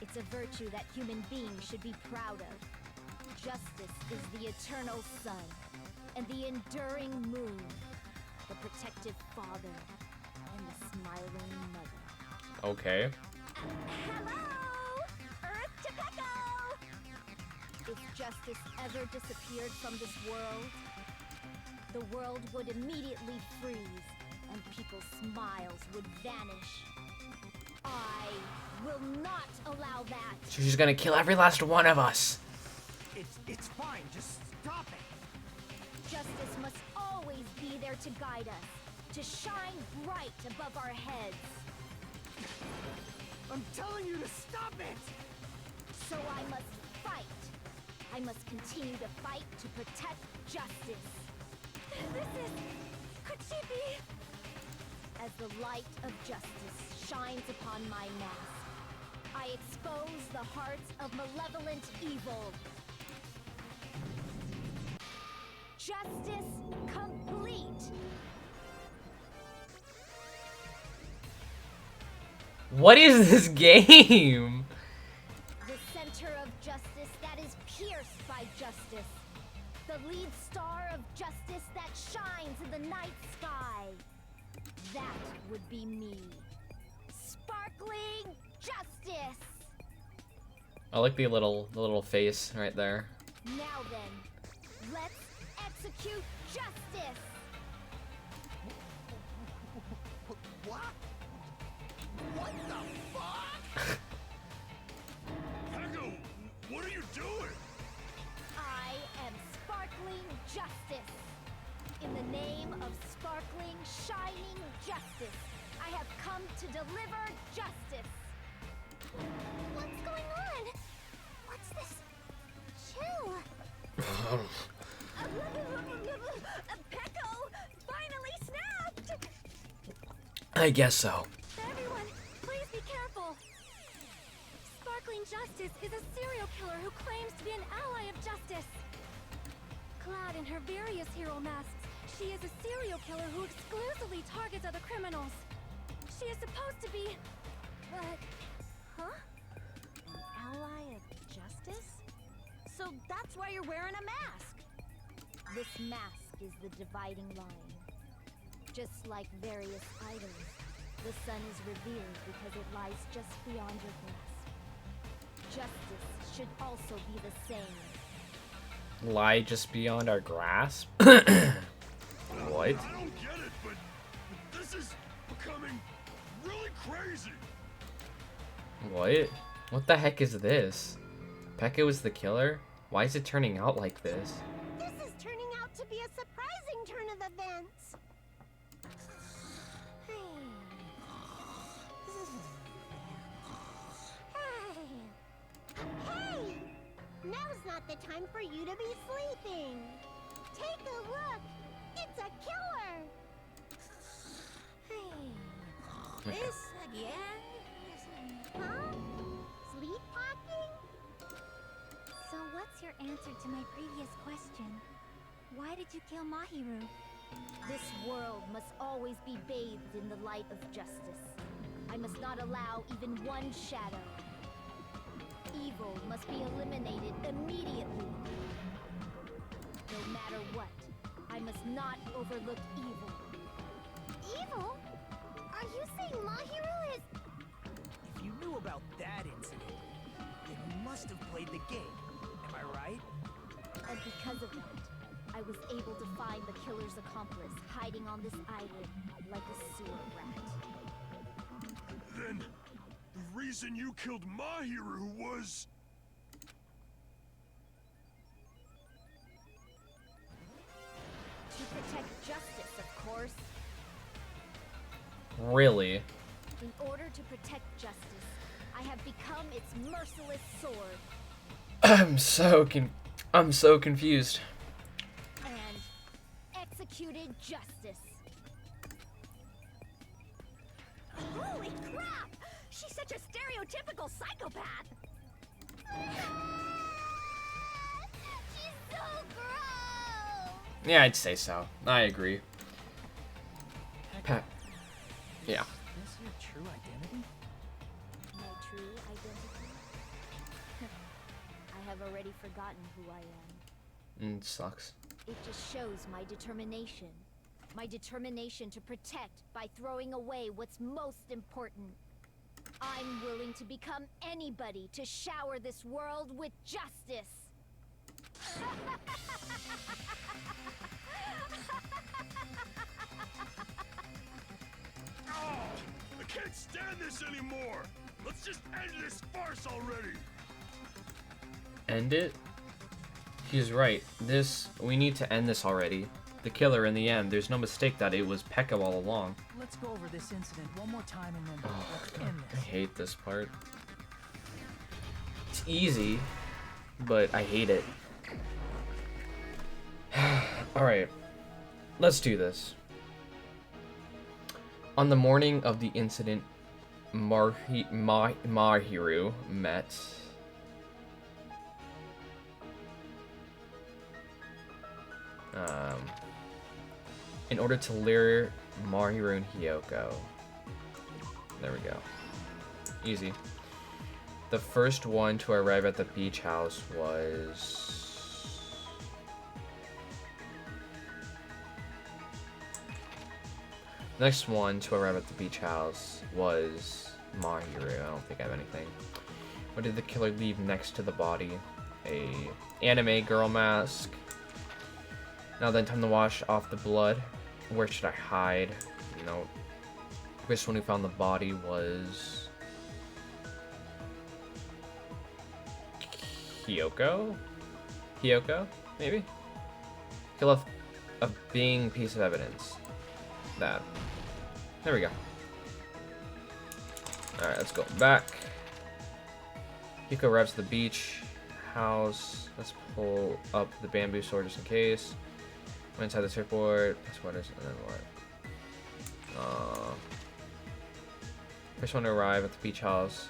It's a virtue that human beings should be proud of. Justice is the eternal sun and the enduring moon, the protective father and the smiling mother. Okay. Hello! Earth to Peko! If justice ever disappeared from this world, the world would immediately freeze and people's smiles would vanish. I will not allow that. So she's gonna kill every last one of us. It's fine, just stop it. Justice must always be there to guide us, to shine bright above our heads. I'm telling you to stop it! So I must fight. I must continue to fight to protect justice. Could she be? As the light of justice shines upon my mask, I expose the hearts of malevolent evil. Justice complete. What is this game? The center of justice that is pierced by justice. The lead star of justice that shines in the night sky. That would be me. Sparkling justice. I like the little face right there. Now then, let's execute justice. What? What the fuck? Peko, what are you doing? I am sparkling justice. In the name of sparkling, shining justice, I have come to deliver justice. What's going on? What's this? Chill. Peko finally snapped! I guess so. Everyone, please be careful. Sparkling Justice is a serial killer who claims to be an ally of justice. Clad in her various hero masks, she is a serial killer who exclusively targets other criminals. She is supposed to be... but... huh? An ally of justice? So that's why you're wearing a mask. This mask is the dividing line. Just like various items, the sun is revered because it lies just beyond your grasp. Justice should also be the same. Lie just beyond our grasp? What? What? I don't get it, but this is becoming really crazy. What? What the heck is this? Peko is the killer? Why is it turning out like this? This is turning out to be a surprising turn of events. Hey! Now's not the time for you to be sleeping. Take a look. It's a killer. This again? Huh? Sleepwalking? So what's your answer to my previous question? Why did you kill Mahiru? This world must always be bathed in the light of justice. I must not allow even one shadow. Evil must be eliminated immediately. No matter what, I must not overlook evil. Evil? Are you saying Mahiru is... If you knew about that incident, then you must have played the game. Am I right? And because of that, I was able to find the killer's accomplice hiding on this island like a sewer rat. Then the reason you killed Mahiru was... To protect justice, of course. Really? In order to protect justice, I have become its merciless sword. I'm so confused. And executed justice. Holy crap! She's such a stereotypical psychopath! She's so gross! Yeah, I'd say so. I agree. Peko, Yeah. is this your true identity? My true identity? I have already forgotten who I am. Sucks. It just shows my determination. My determination to protect by throwing away what's most important. I'm willing to become anybody to shower this world with justice. Oh, I can't stand this anymore. Let's just end this farce already. End it? He's right. We need to end this already. The killer in the end, there's no mistake that it was Peko all along. Let's go over this incident one more time and then let's end I this. hate this part. It's easy, but I hate it. Alright, let's do this. On the morning of the incident, Mahiru met. In order to lure Mahiru and Hiyoko. There we go. Easy. The first one to arrive at the beach house was... Next one to arrive at the beach house was Mahiru. I don't think I have anything. What did the killer leave next to the body? A anime girl mask. Now then, time to wash off the blood. Where should I hide? No. First one who found the body was... Hiyoko? Hiyoko? Maybe? He left a bing piece of evidence. That. There we go. Alright, let's go back. Hiyoko arrives at the beach house. Let's pull up the bamboo sword just in case. Went inside the surfboard. What is it? And then what? First one to arrive at the beach house.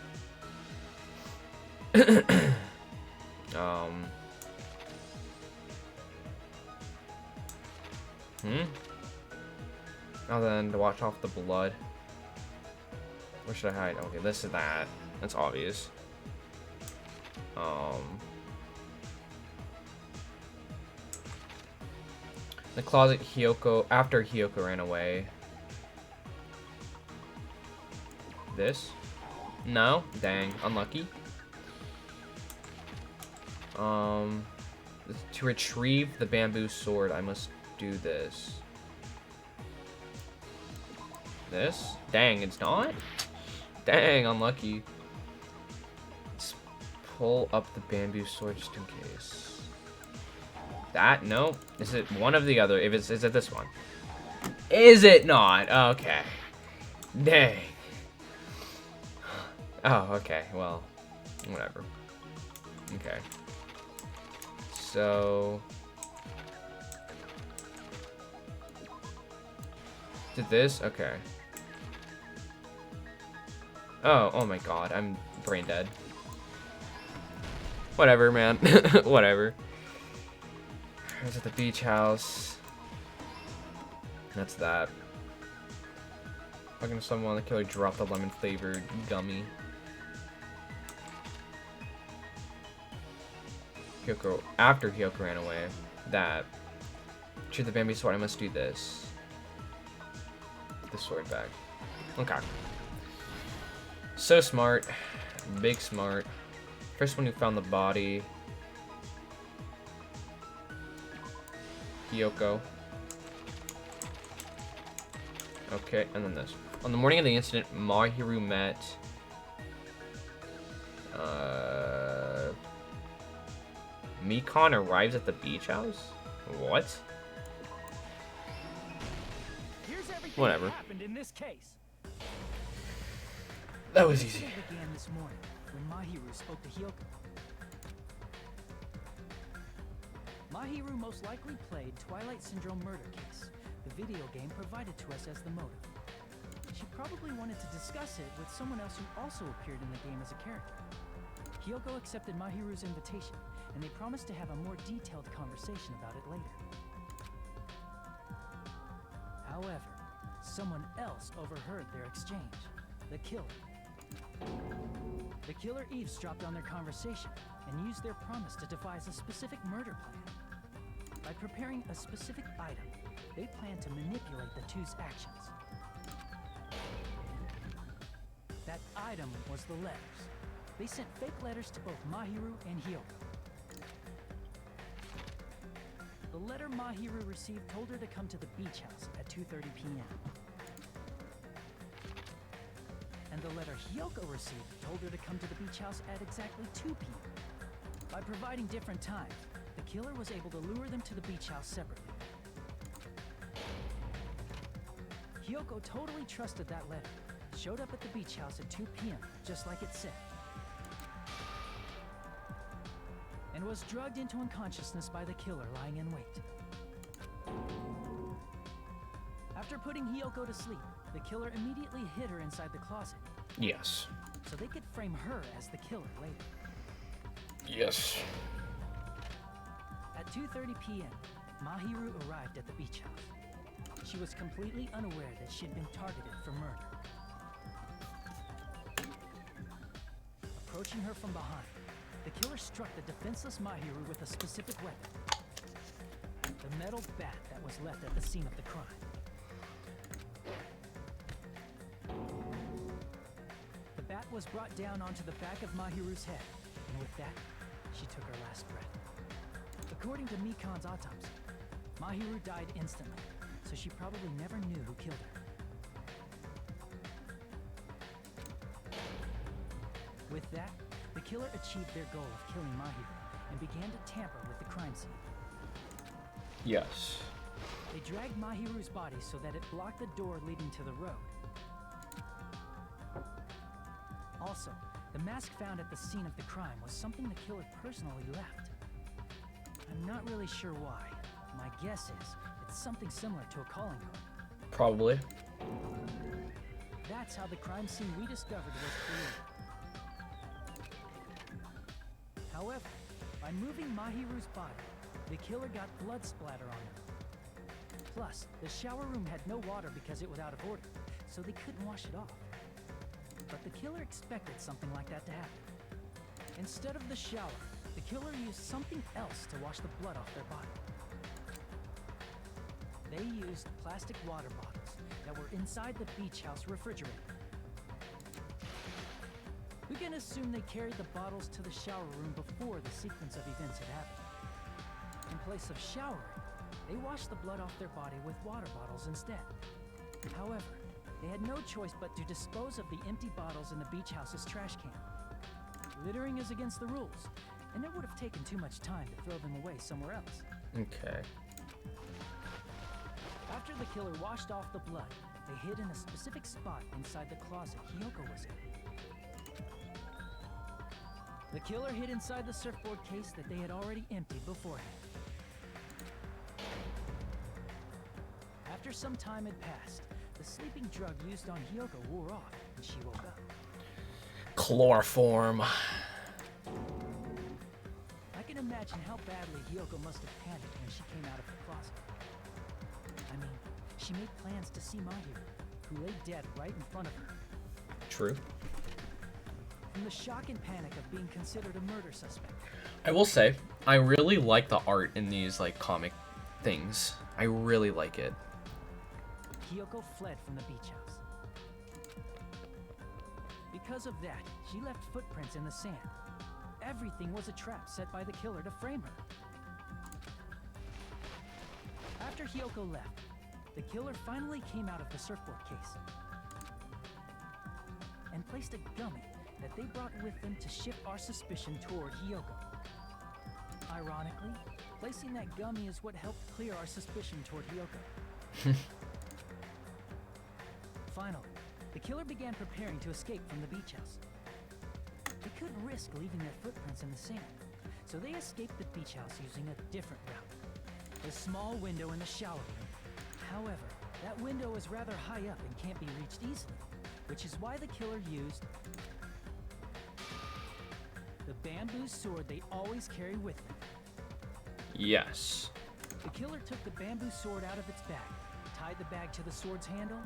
Now then, to wash off the blood. Where should I hide? Okay, this is that. That's obvious. The closet Hiyoko, after Hiyoko ran away. This? No? Dang, unlucky. To retrieve the bamboo sword, I must do this. This? Dang, it's not? Dang, unlucky. Let's pull up the bamboo sword just in case. That? No. Is it one of the other? Is it this one? Is it not? Okay. Dang. Oh, okay. Well, whatever. Okay. So... Did this? Okay. Oh my god. I'm brain dead. Whatever, man. Whatever. I was at the beach house. That's that. Talking to someone, the killer dropped the lemon flavored gummy. Hiyoko, after Hiyoko ran away. That. Shoot the bamboo sword, I must do this. Put the sword back. Okay. So smart. Big smart. First one who found the body. Hiyoko. Okay, and then this. On the morning of the incident, Mahiru met... Mikon arrives at the beach house? What? Here's everything Whatever. that happened in this case. That was easy. It began this morning when Mahiru spoke to Hiyoko. Mahiru most likely played Twilight Syndrome Murder Case, the video game provided to us as the motive. She probably wanted to discuss it with someone else who also appeared in the game as a character. Hiyoko accepted Mahiru's invitation, and they promised to have a more detailed conversation about it later. However, someone else overheard their exchange. The killer. The killer eavesdropped on their conversation and used their promise to devise a specific murder plan. By preparing a specific item, they planned to manipulate the two's actions. That item was the letters. They sent fake letters to both Mahiru and Hiyoko. The letter Mahiru received told her to come to the beach house at 2:30 p.m. And the letter Hiyoko received told her to come to the beach house at exactly 2 p.m. By providing different times, the killer was able to lure them to the beach house separately. Hiyoko totally trusted that letter, showed up at the beach house at 2 p.m., just like it said, and was drugged into unconsciousness by the killer lying in wait. After putting Hiyoko to sleep, the killer immediately hid her inside the closet Yes. so they could frame her as the killer later. Yes. At 2:30 p.m., Mahiru arrived at the beach house. She was completely unaware that she'd been targeted for murder. Approaching her from behind, the killer struck the defenseless Mahiru with a specific weapon. The metal bat that was left at the scene of the crime. The bat was brought down onto the back of Mahiru's head, and with that, she took her last breath. According to Mikan's autopsy, Mahiru died instantly, so she probably never knew who killed her. With that, the killer achieved their goal of killing Mahiru and began to tamper with the crime scene. Yes. They dragged Mahiru's body so that it blocked the door leading to the road. Also, the mask found at the scene of the crime was something the killer personally left. I'm not really sure why. My guess is it's something similar to a calling card. Probably. That's how the crime scene we discovered was created. However, by moving Mahiru's body, the killer got blood splatter on them. Plus, the shower room had no water because it was out of order, so they couldn't wash it off. But the killer expected something like that to happen. Instead of the shower, the killer used something else to wash the blood off their body. They used plastic water bottles that were inside the beach house refrigerator. We can assume they carried the bottles to the shower room before the sequence of events had happened. In place of showering, they washed the blood off their body with water bottles instead. However, they had no choice but to dispose of the empty bottles in the beach house's trash can. Littering is against the rules, and it would have taken too much time to throw them away somewhere else. Okay. After the killer washed off the blood, they hid in a specific spot inside the closet Hiyoko was in. The killer hid inside the surfboard case that they had already emptied beforehand. After some time had passed, the sleeping drug used on Hiyoko wore off, and she woke up. Chloroform. I can imagine how badly Hiyoko must have panicked when she came out of the closet. I mean, she made plans to see Mahiru, who lay dead right in front of her. True. From the shock and panic of being considered a murder suspect. I will say, I really like the art in these like comic things. I really like it. Hiyoko fled from the beach house. Because of that, she left footprints in the sand. Everything was a trap set by the killer to frame her. After Hiyoko left, the killer finally came out of the surfboard case and placed a gummy that they brought with them to shift our suspicion toward Hiyoko. Ironically, placing that gummy is what helped clear our suspicion toward Hiyoko. Finally, the killer began preparing to escape from the beach house. They couldn't risk leaving their footprints in the sand, so they escaped the beach house using a different route. The small window in the shower room. However, that window is rather high up and can't be reached easily, which is why the killer used the bamboo sword they always carry with them. Yes. The killer took the bamboo sword out of its bag, tied the bag to the sword's handle,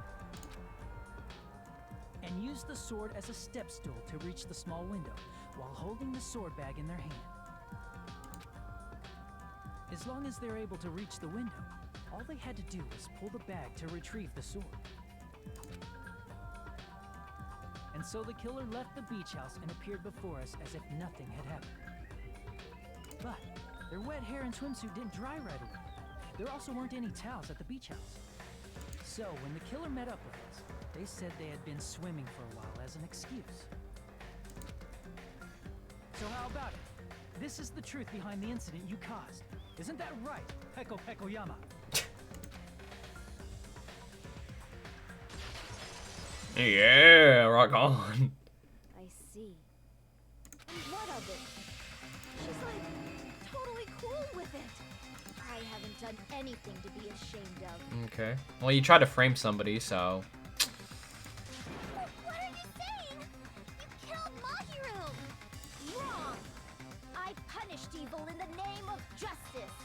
and used the sword as a step stool to reach the small window while holding the sword bag in their hand. As long as they're able to reach the window, all they had to do was pull the bag to retrieve the sword. And so the killer left the beach house and appeared before us as if nothing had happened. But their wet hair and swimsuit didn't dry right away. There also weren't any towels at the beach house. So when the killer met up with us, they said they had been swimming for a while as an excuse. So how about it? This is the truth behind the incident you caused. Isn't that right, Peko Pekoyama? Yeah, rock on. I see. And what of it? She's like totally cool with it. I haven't done anything to be ashamed of. Okay. Well, you tried to frame somebody, so. What are you saying? justice.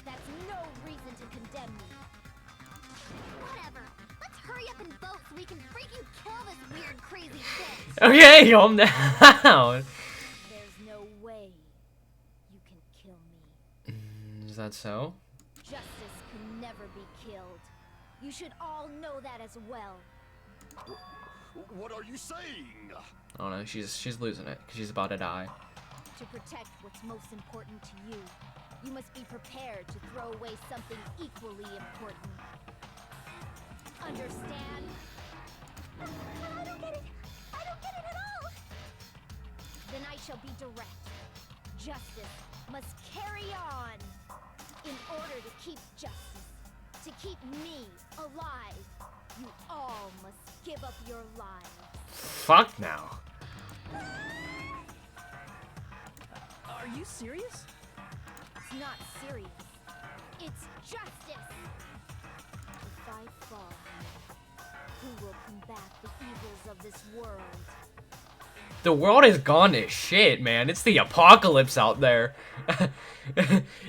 That's no reason to condemn me. Whatever. Let's hurry up and vote so we can freaking kill this weird, crazy bitch. Okay, calm down. There's no way you can kill me. Is that so? Justice can never be killed. You should all know that as well. What are you saying? Oh no, she's losing it because she's about to die. To protect what's most important to you, you must be prepared to throw away something equally important. Understand? I don't get it. I don't get it at all. Then I shall be direct. Justice must carry on. In order to keep justice, to keep me alive, you all must give up your lives. Fuck now. Are you serious? It's not serious. It's justice. If I fall, who will combat the evils of this world? The world is gone to shit, man. It's the apocalypse out there.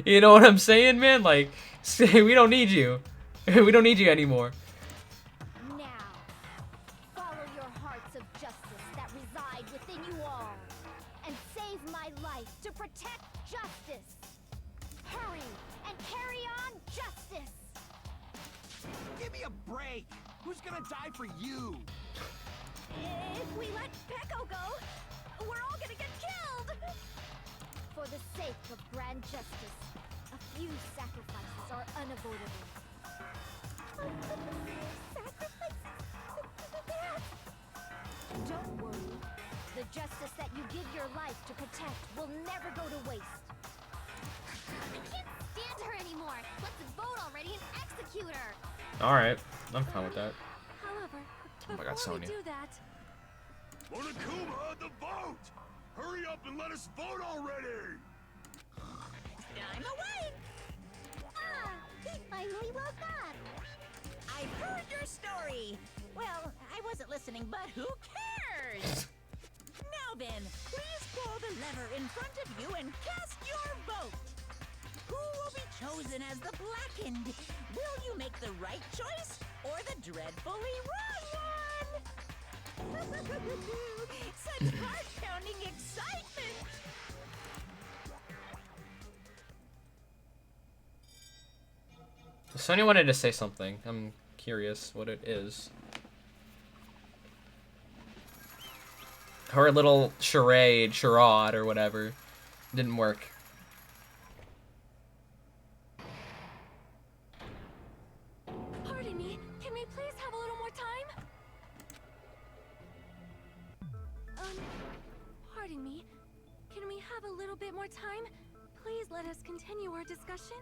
You know what I'm saying, man? Like, we don't need you. We don't need you anymore. Now, follow your hearts of justice that reside within you all, and save my life to protect justice. Hurry and carry on justice. Give me a break. Who's gonna die for you? If we let Peko go, we're all gonna get killed. For the sake of grand justice, a few sacrifices are unavoidable. Don't worry. The justice that you give your life to protect will never go to waste. I can't stand her anymore. Let's vote already and execute her. Alright, I'm fine with that. However, Oh my God, before we Sonya. do that, Monokuma, the vote! Hurry up and let us vote already! I'm awake! ah, he finally woke up. I've heard your story. Well, I wasn't listening, but who cares? Now then, please pull the lever in front of you and cast your vote. Who will be chosen as the blackened? Will you make the right choice or the dreadfully wrong one? Such heart-pounding excitement! Sonya wanted to say something. I'm curious what it is. Her little charade, or whatever, didn't work. Pardon me, can we please have a little more time? Pardon me, can we have a little bit more time? Please let us continue our discussion.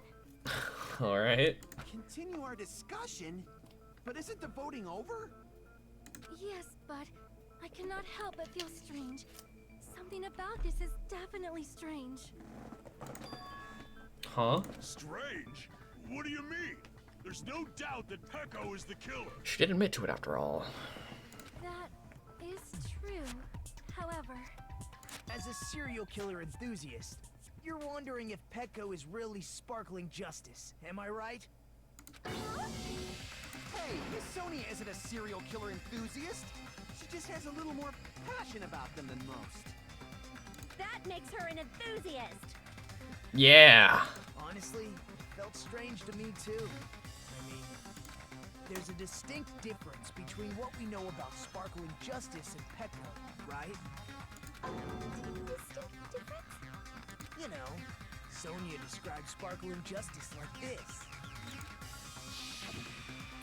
Alright. Continue our discussion? But isn't the voting over? Yes, but I cannot help but feel strange. Something about this is definitely strange. Huh? Strange? What do you mean? There's no doubt that Peko is the killer. She did admit to it after all. That is true. However, As a serial killer enthusiast, you're wondering if Peko is really sparkling justice, am I right? Hey, Miss Sonya isn't a serial killer enthusiast. She just has a little more passion about them than most. that makes her an enthusiast. Yeah. Honestly, it felt strange to me too. I mean, there's a distinct difference between what we know about sparkling justice and Peko, right? Distinct difference? You know, Sonya describes sparkling justice like this.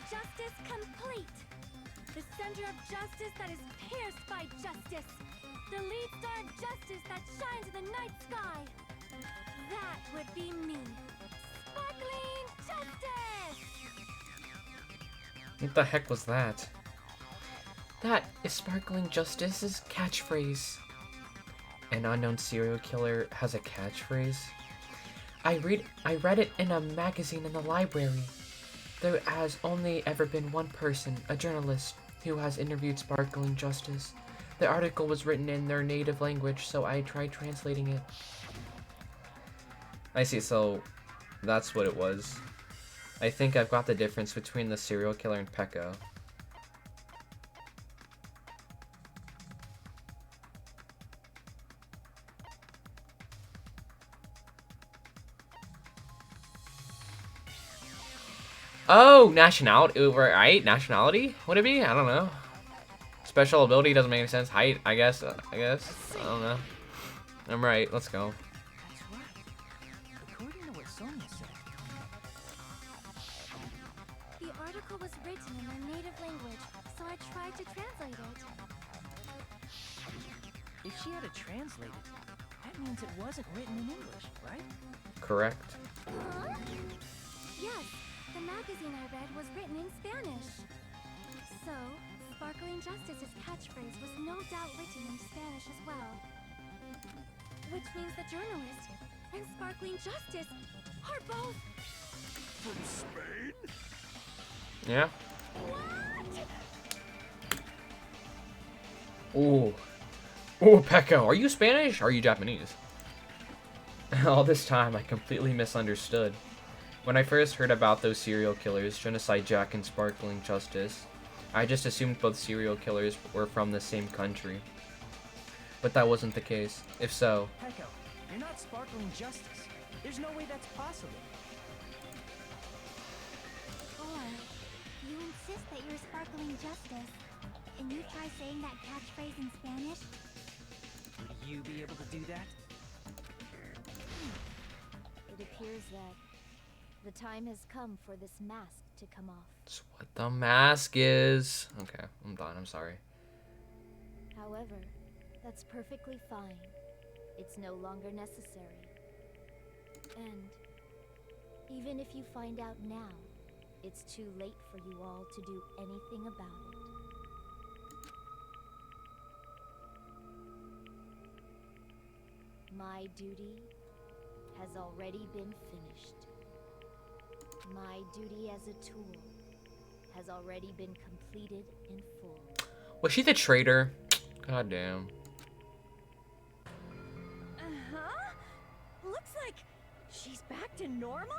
Justice complete. The center of justice that is pierced by justice. The lead star of justice that shines in the night sky. That would be me. Sparkling justice! What the heck was that? That is Sparkling Justice's catchphrase. An unknown serial killer has a catchphrase? I read it in a magazine in the library. There has only ever been one person, a journalist, who has interviewed Sparkling Justice. The article was written in their native language, so I tried translating it. I see, so that's what it was. I think I've got the difference between the serial killer and Pecco. Oh, nationality, right? Nationality? Would it be? I don't know. Special ability doesn't make any sense. Height, I guess. I don't know. I'm right. Let's go. That's right. According to what Sonia said. The article was written in their native language, so I tried to translate it. If she had it translated, that means it wasn't written in English, right? Correct. Huh? Yes, the magazine I read was written in Spanish. So, Sparkling Justice's catchphrase was no doubt written in Spanish as well. Which means the journalist and Sparkling Justice are both... From Spain? Yeah. What? Ooh. Ooh, Pecco. Are you Spanish? Or are you Japanese? All this time, I completely misunderstood. When I first heard about those serial killers, Genocide Jack and Sparkling Justice, I just assumed both serial killers were from the same country. But that wasn't the case. If so... Pecco, you're not Sparkling Justice. There's no way that's possible. Or, you insist that you're Sparkling Justice, and you try saying that catchphrase in Spanish? Would you be able to do that? It appears that the time has come for this mask to come off. That's what the mask is. Okay, I'm done. I'm sorry. However, that's perfectly fine. It's no longer necessary. And even if you find out now, it's too late for you all to do anything about it. My duty has already been finished. My duty as a tool has already been completed in full. Was she the traitor? God damn. Uh-huh. Looks like she's back to normal?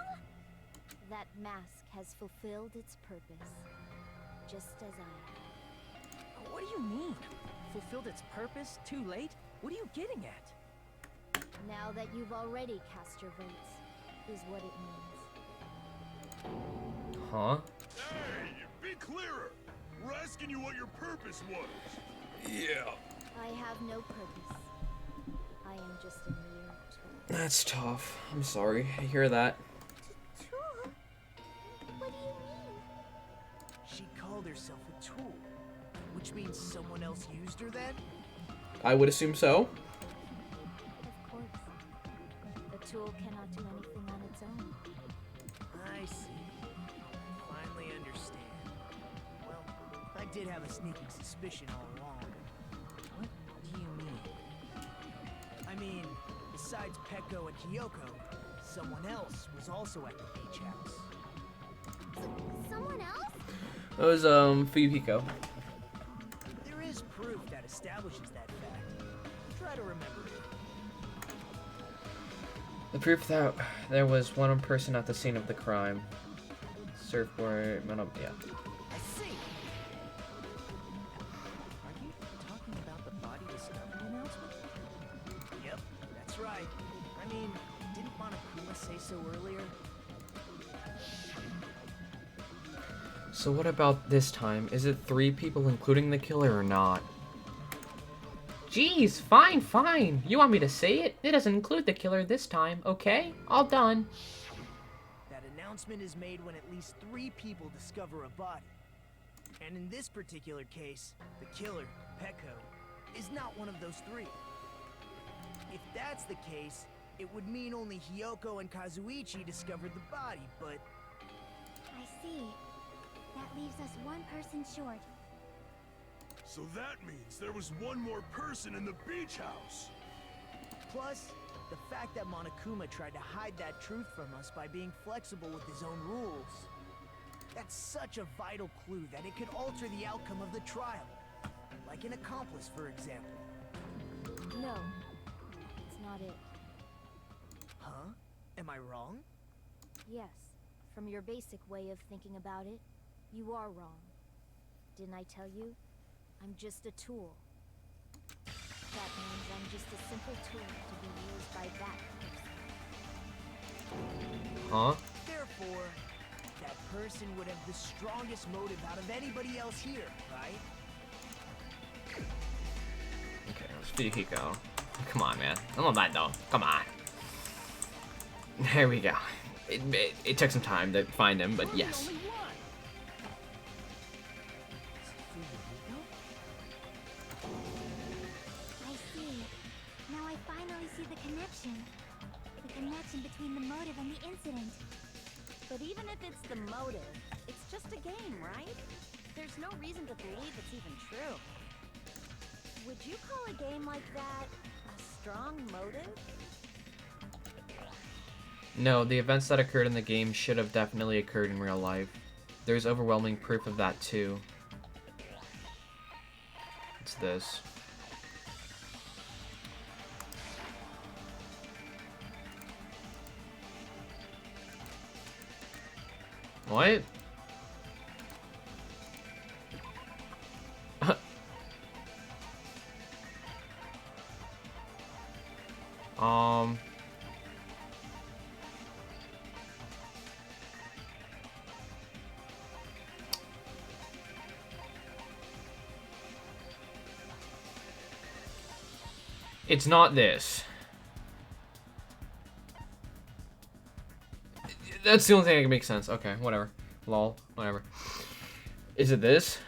That mask has fulfilled its purpose, just as I have. What do you mean? Fulfilled its purpose? Too late? What are you getting at? Now that you've already cast your votes, is what it means. Huh? Hey, be clearer. We're asking you what your purpose was. Yeah. I have no purpose. I am just a mere tool. That's tough. I'm sorry. I hear that. Tool? What do you mean? She called herself a tool, which means someone else used her then? I would assume so. Of course. A tool cannot do anything on its own. I see. Finally understand. Well, I did have a sneaking suspicion all along. What do you mean? I mean, besides Pecco and Kyoko, someone else was also at the beach house. Someone else? That was, Fuyuhiko. There is proof that establishes that fact. Try to remember it. The proof that there was one person at the scene of the crime. Surfboard, yeah. I see. Are you talking about the body discovery announcement? Yep, that's right. I mean, didn't Monokuma say so earlier? So what about this time? Is it 3 people including the killer or not? Jeez, fine, fine. You want me to say it? It doesn't include the killer this time, okay? All done. That announcement is made when at least 3 people discover a body. And in this particular case, the killer, Pecco, is not one of those 3. If that's the case, it would mean only Hyoko and Kazuichi discovered the body, but... I see. That leaves us one person short. So that means there was one more person in the beach house. Plus, the fact that Monokuma tried to hide that truth from us by being flexible with his own rules. That's such a vital clue that it could alter the outcome of the trial. Like an accomplice, for example. No, it's not it. Huh? Am Am I wrong? Yes, from your basic way of thinking about it, you are wrong. Didn't I tell you? I'm just a tool. That means I'm just a simple tool to be used by that person. Huh? Therefore, that person would have the strongest motive out of anybody else here, right? Okay, let's do Hiko. Come on, man. I don't know that though. Come on. There we go. It took some time to find him, but yes. I see. Now I finally see the connection. The connection between the motive and the incident. But even if it's the motive, it's just a game, right? There's no reason to believe it's even true. Would you call a game like that a strong motive? No, the events that occurred in the game should have definitely occurred in real life. There's overwhelming proof of that too. It's this. What? It's not this. That's the only thing that can make sense. Okay, whatever. Lol, whatever. Is it this?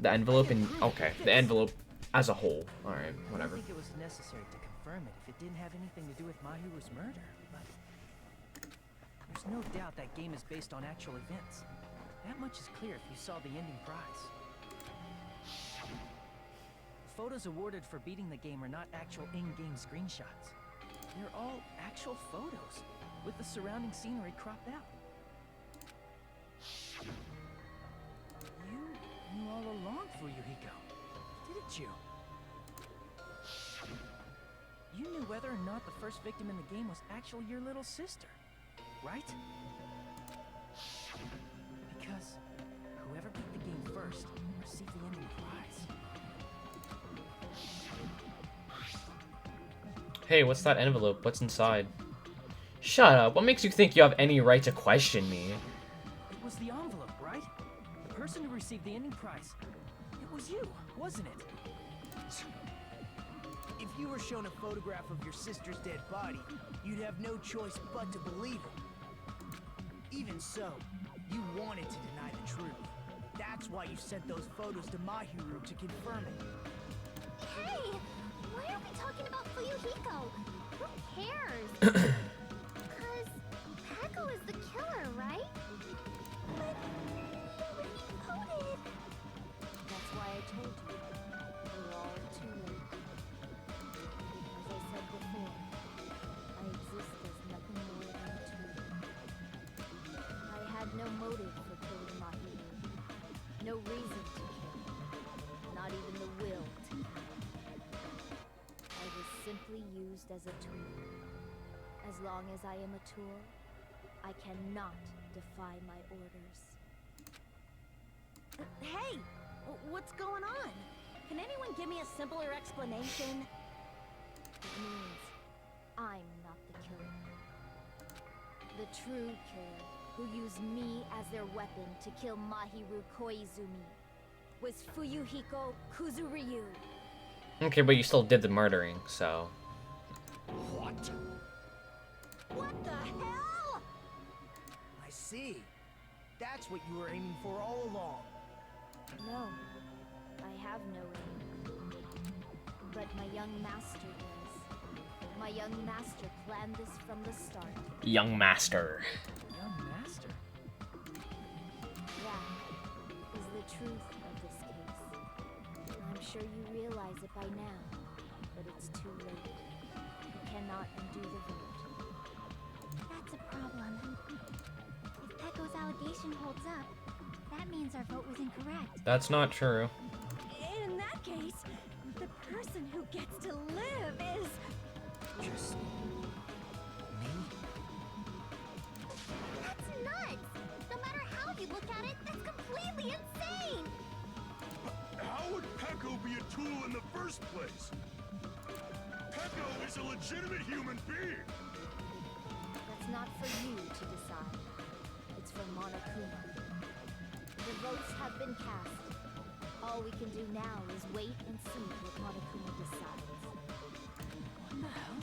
The envelope in... Okay, the envelope as a whole. Alright, whatever. I don't think it was necessary to confirm it if it didn't have anything to do with Mahiru's murder, but... There's no doubt that game is based on actual events. That much is clear if you saw the ending prize. Photos awarded for beating the game are not actual in-game screenshots. They're all actual photos, with the surrounding scenery cropped out. You knew all along, Fuyuhiko, didn't you? You knew whether or not the first victim in the game was actually your little sister, right? Because whoever beat the game first received the ending prize. Hey, what's that envelope? What's inside? Shut up. What makes you think you have any right to question me? It was the envelope, right? The person who received the ending prize. It was you, wasn't it? If you were shown a photograph of your sister's dead body, you'd have no choice but to believe it. Even so, you wanted to deny the truth. That's why you sent those photos to Mahiru to confirm it. Hey! Why are we talking about Fuyuhiko? Who cares? Because Peko is the killer, right? But we voted. That's why I told you. We're all too late. As I said before, I exist as nothing more than a tool. I had no motive for killing Mahiru. No reason to kill. Not even the will to kill. I was simply used as a tool. As long as I am a tool, I cannot defy my orders. Hey! What's going on? Can anyone give me a simpler explanation? It means I'm not the killer. The true killer, who used me as their weapon to kill Mahiru Koizumi, was Fuyuhiko Kuzuryu. Okay, but you still did the murdering, so... What? What the hell? I see. That's what you were aiming for all along. No, I have no aim. But my young master does. My young master planned this from the start. Young master. Young master. That is the truth of this case. I'm sure you realize it by now, but it's too late. You cannot undo the vote. That's a problem. If Peko's allegation holds up, that means our vote was incorrect. That's not true. In that case, the person who gets to live is... Just... me? tool in the first place? Peko is a legitimate human being. That's not for you to decide. It's for Monokuma. The votes have been cast. All we can do now is wait and see what Monokuma decides. What the hell?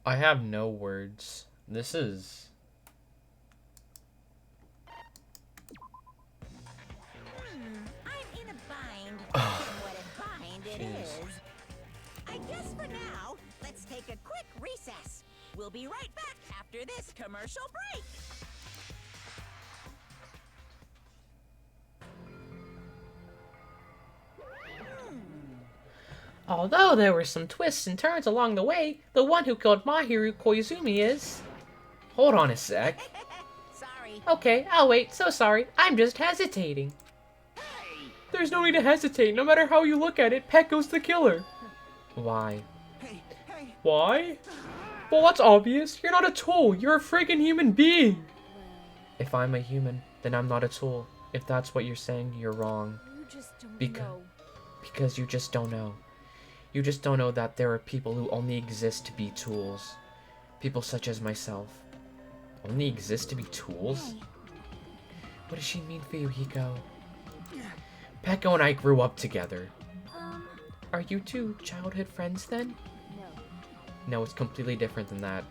I have no words. This is... I'm in a bind. What a bind it Jeez. is. I guess for now, let's take a quick recess. We'll be right back after this commercial break. Although there were some twists and turns along the way, the one who killed Mahiru Koizumi is... Hold on a sec. Sorry. Okay, I'll wait. So sorry. I'm just hesitating. There's no need to hesitate. No matter how you look at it, Peko's the killer. Why? Hey, hey. Why? Well, that's obvious. You're not a tool. You're a freaking human being. If I'm a human, then I'm not a tool. If that's what you're saying, you're wrong. You just don't Beca- know. Because you just don't know. You just don't know that there are people who only exist to be tools. People such as myself. Only exist to be tools? What does she mean for you, Hiko? Peko and I grew up together. Are you two childhood friends then? No. No, it's completely different than that.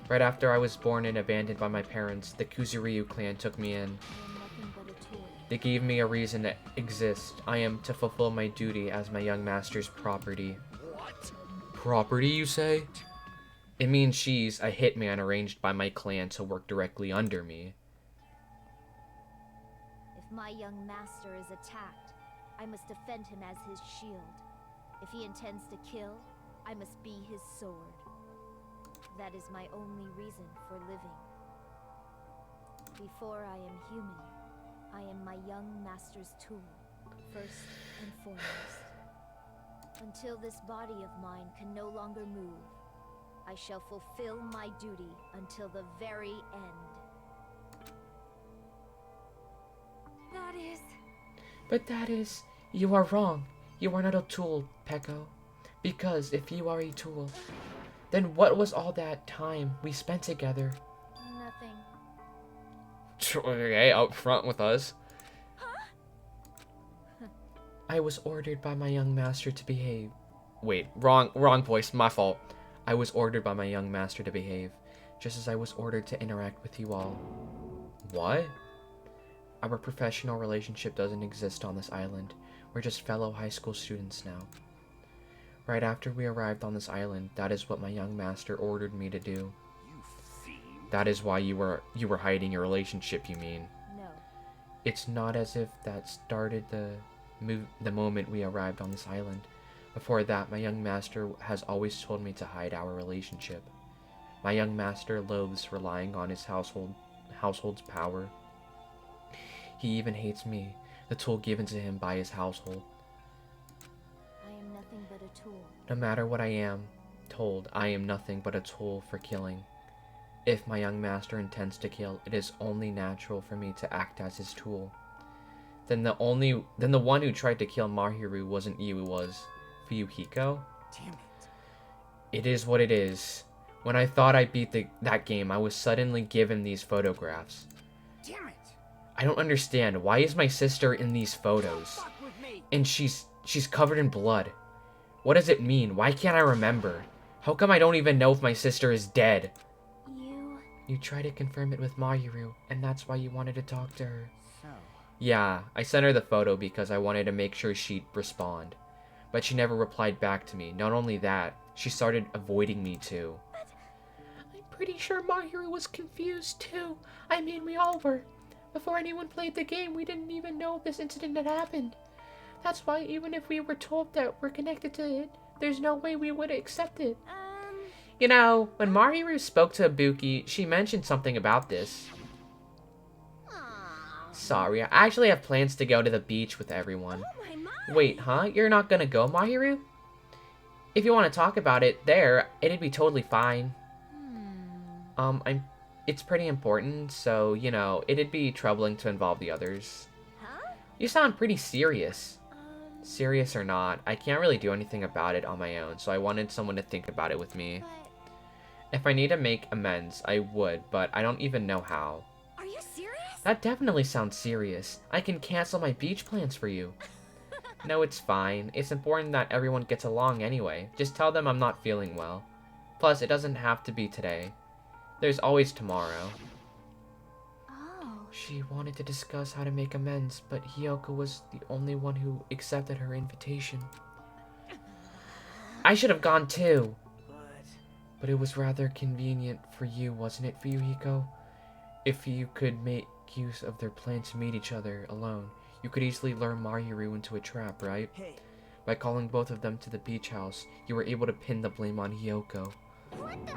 Right after I was born and abandoned by my parents, the Kuzuryu clan took me in. I am nothing but a tool. They gave me a reason to exist. I am to fulfill my duty as my young master's property. What? Property, you say? It means she's a hitman arranged by my clan to work directly under me. If my young master is attacked, I must defend him as his shield. If he intends to kill, I must be his sword. That is my only reason for living. Before I am human, I am my young master's tool, first and foremost. Until this body of mine can no longer move, I shall fulfill my duty until the very end. But you are wrong. You are not a tool, Peko. Because if you are a tool, then what was all that time we spent together? Nothing. Okay, up front with us. I was ordered by my young master to behave. Wait, wrong voice, my fault. I was ordered by my young master to behave, just as I was ordered to interact with you all. What? Our professional relationship doesn't exist on this island. We're just fellow high school students now. Right after we arrived on this island, that is what my young master ordered me to do. You fiend. That is why you were hiding your relationship, you mean? No. It's not as if that started the moment we arrived on this island. Before that, my young master has always told me to hide our relationship. My young master loathes relying on his household's power. He even hates me, the tool given to him by his household. I am nothing but a tool. No matter what I am told, I am nothing but a tool for killing. If my young master intends to kill, it is only natural for me to act as his tool. Then the one who tried to kill Mahiru wasn't you, it was Fuyuhiko? Damn it. It is what it is. When I thought I beat that game, I was suddenly given these photographs. Damn it. I don't understand. Why is my sister in these photos? Fuck with me. And she's covered in blood. What does it mean? Why can't I remember? How come I don't even know if my sister is dead? You tried to confirm it with Mahiru, and that's why you wanted to talk to her. So, Yeah, I sent her the photo because I wanted to make sure she'd respond. But she never replied back to me. Not only that, she started avoiding me too. I'm pretty sure Mahiru was confused too. I mean, we all were. Before anyone played the game, we didn't even know this incident had happened. That's why even if we were told that we're connected to it, there's no way we would accept it. You know, when Mahiru spoke to Ibuki, she mentioned something about this. Sorry, I actually have plans to go to the beach with everyone. Oh my. Wait, huh? You're not gonna go, Mahiru? If you want to talk about it there, it'd be totally fine. It's pretty important, so, you know, it'd be troubling to involve the others. Huh? You sound pretty serious. Serious or not, I can't really do anything about it on my own, so I wanted someone to think about it with me. But If I need to make amends, I would, but I don't even know how. are you serious? That definitely sounds serious. I can cancel my beach plans for you. No, it's fine. It's important that everyone gets along anyway. Just tell them I'm not feeling well. Plus, it doesn't have to be today. There's always tomorrow. Oh. She wanted to discuss how to make amends, but Hiyoko was the only one who accepted her invitation. I should have gone too. But it was rather convenient for you, wasn't it, Fuyuhiko? If you could make use of their plan to meet each other alone, you could easily lure Mahiru into a trap, right? Hey, By calling both of them to the beach house, you were able to pin the blame on Hiyoko. What the?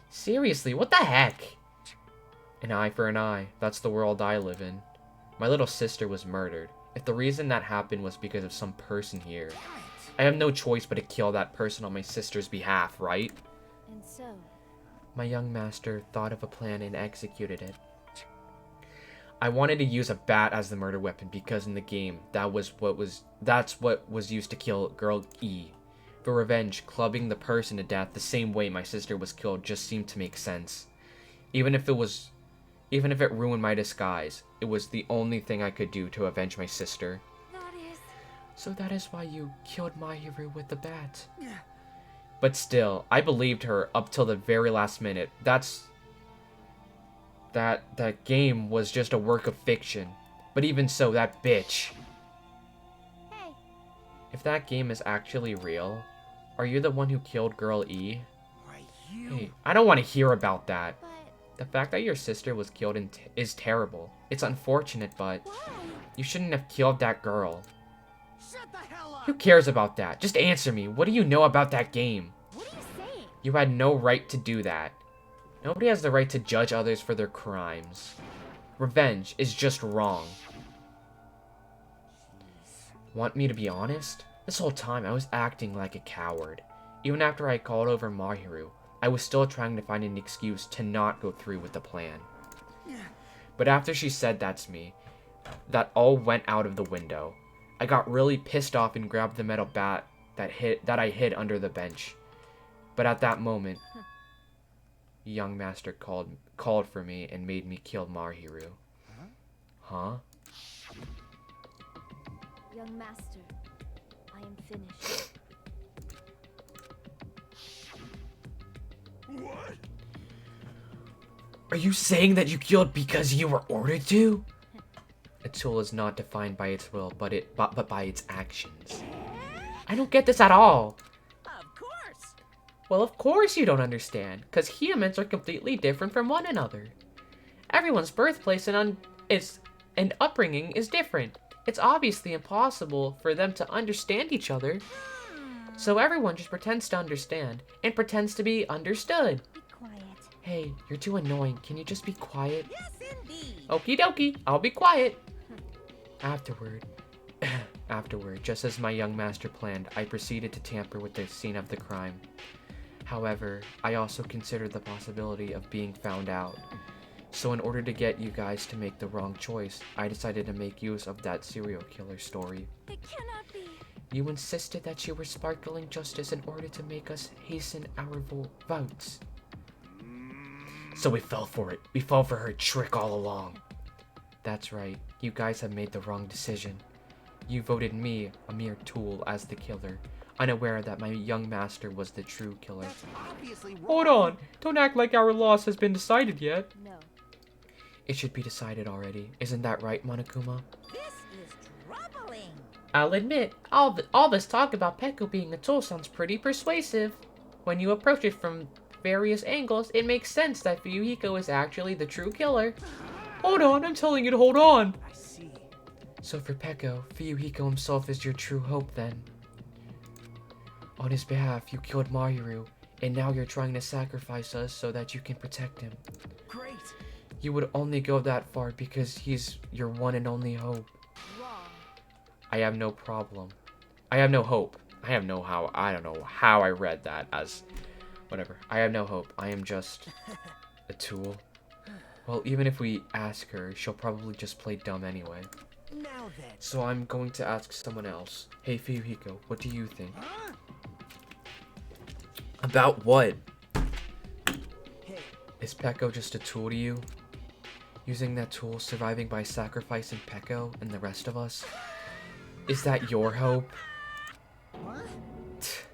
Seriously, what the heck? An eye for an eye. That's the world I live in. My little sister was murdered. If the reason that happened was because of some person here, I have no choice but to kill that person on my sister's behalf, right? And so, My young master thought of a plan and executed it. I wanted to use a bat as the murder weapon because in the game, that's what was used to kill girl E. For revenge, clubbing the person to death the same way my sister was killed just seemed to make sense. Even if it ruined my disguise, it was the only thing I could do to avenge my sister. that is. So that is why you killed Mahiru with the bat. But still, I believed her up till the very last minute. That game was just a work of fiction. But even so, that bitch. Hey, If that game is actually real, are you the one who killed Girl E? why you? Hey, I don't want to hear about that. but The fact that your sister was killed is terrible. It's unfortunate, but why? you shouldn't have killed that girl. Shut the hell up! Who cares about that? Just answer me. What do you know about that game? What are you saying? You had no right to do that. Nobody has the right to judge others for their crimes. Revenge is just wrong. Want me to be honest? This whole time I was acting like a coward. Even after I called over Mahiru, I was still trying to find an excuse to not go through with the plan. But after she said that to me, that all went out of the window. I got really pissed off and grabbed the metal bat that I hid under the bench. But at that moment, young master called for me and made me kill Mahiru. Huh? Young master, I am finished. What? Are you saying that you killed because you were ordered to? A tool is not defined by its will, but by its actions. I don't get this at all. Of course. Well, of course you don't understand, because humans are completely different from one another. Everyone's birthplace and upbringing is different. It's obviously impossible for them to understand each other. So everyone just pretends to understand, and pretends to be understood. Be quiet. Hey, you're too annoying. Can you just be quiet? Yes, indeed. Okie dokie, I'll be quiet. Afterward, just as my young master planned, I proceeded to tamper with the scene of the crime. However, I also considered the possibility of being found out. So in order to get you guys to make the wrong choice, I decided to make use of that serial killer story. It cannot be. You insisted that you were sparkling justice in order to make us hasten our votes. So we fell for it. We fell for her trick all along. That's right. You guys have made the wrong decision. You voted me, a mere tool, as the killer, unaware that my young master was the true killer. That's obviously wrong. Hold on. Don't act like our loss has been decided yet. No. It should be decided already. Isn't that right, Monokuma? This is troubling. I'll admit, all this talk about Peko being a tool sounds pretty persuasive. When you approach it from various angles, it makes sense that Fuyuhiko is actually the true killer. Hold on, I'm telling you to hold on. I see. So for Peko, Fuyuhiko himself is your true hope then. On his behalf, you killed Mahiru, and now you're trying to sacrifice us so that you can protect him. Great. You would only go that far because he's your one and only hope. Wrong. I have no problem. I have no hope. I don't know how I read that as whatever. I have no hope. I am just a tool. Well, even if we ask her, she'll probably just play dumb anyway. Now then. So I'm going to ask someone else. Hey, Fuyuhiko, what do you think? Huh? About what? Hey, Is Peko just a tool to you? Using that tool, surviving by sacrificing Peko and the rest of us? Is that your hope? what?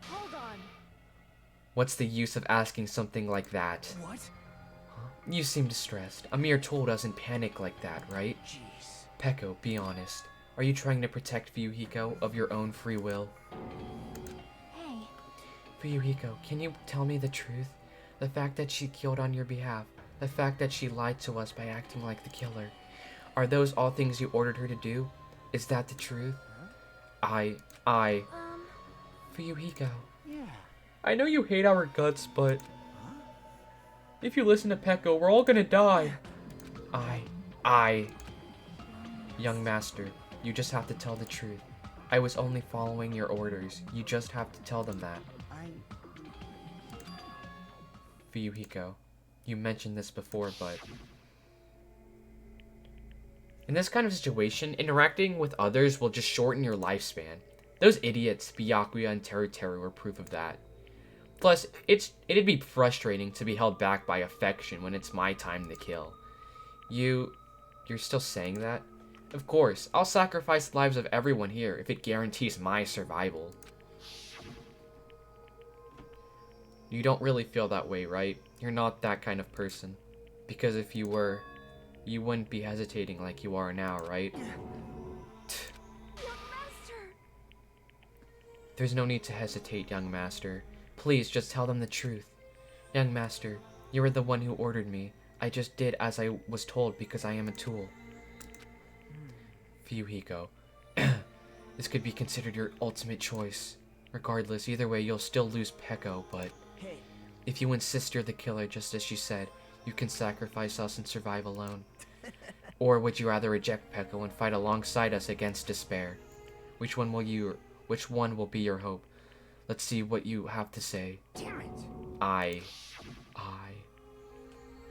Hold on. What's the use of asking something like that? What? You seem distressed. A mere tool doesn't panic like that, right? Jeez. Peko, be honest. Are you trying to protect Fuyuhiko of your own free will? Hey, Fuyuhiko, can you tell me the truth? The fact that she killed on your behalf, the fact that she lied to us by acting like the killer, are those all things you ordered her to do? Is that the truth? Fuyuhiko. Yeah. I know you hate our guts, but if you listen to Peko, we're all gonna die. Young master, you just have to tell the truth. I was only following your orders. You just have to tell them that. Fuyuhiko, you mentioned this before, but in this kind of situation, interacting with others will just shorten your lifespan. Those idiots, Byakuya and Teru were proof of that. Plus, it'd be frustrating to be held back by affection when it's my time to kill. You're still saying that? Of course, I'll sacrifice the lives of everyone here if it guarantees my survival. You don't really feel that way, right? You're not that kind of person. Because if you were, you wouldn't be hesitating like you are now, right? young master. There's no need to hesitate, young master. Please, just tell them the truth. Young master, you were the one who ordered me. I just did as I was told because I am a tool. Fuyuhiko, this could be considered your ultimate choice. Regardless, either way, you'll still lose Peko, but Hey, if you insist you're the killer, just as she said, you can sacrifice us and survive alone. Or would you rather reject Peko and fight alongside us against despair? Which one will be your hope? Let's see what you have to say. damn it.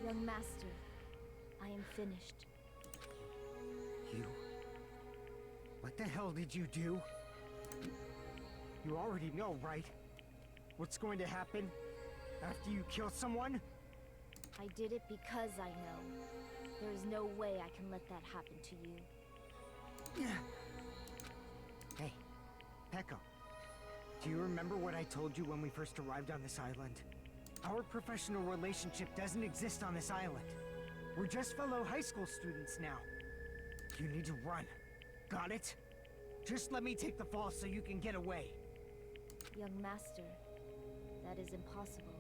Young master, I am finished. You... What the hell did you do? You already know, right? What's going to happen after you kill someone? I did it because I know. There is no way I can let that happen to you. Hey, Peko. Do you remember what I told you when we first arrived on this island? Our professional relationship doesn't exist on this island. We're just fellow high school students now. You need to run. Got it? Just let me take the fall so you can get away. Young master, that is impossible.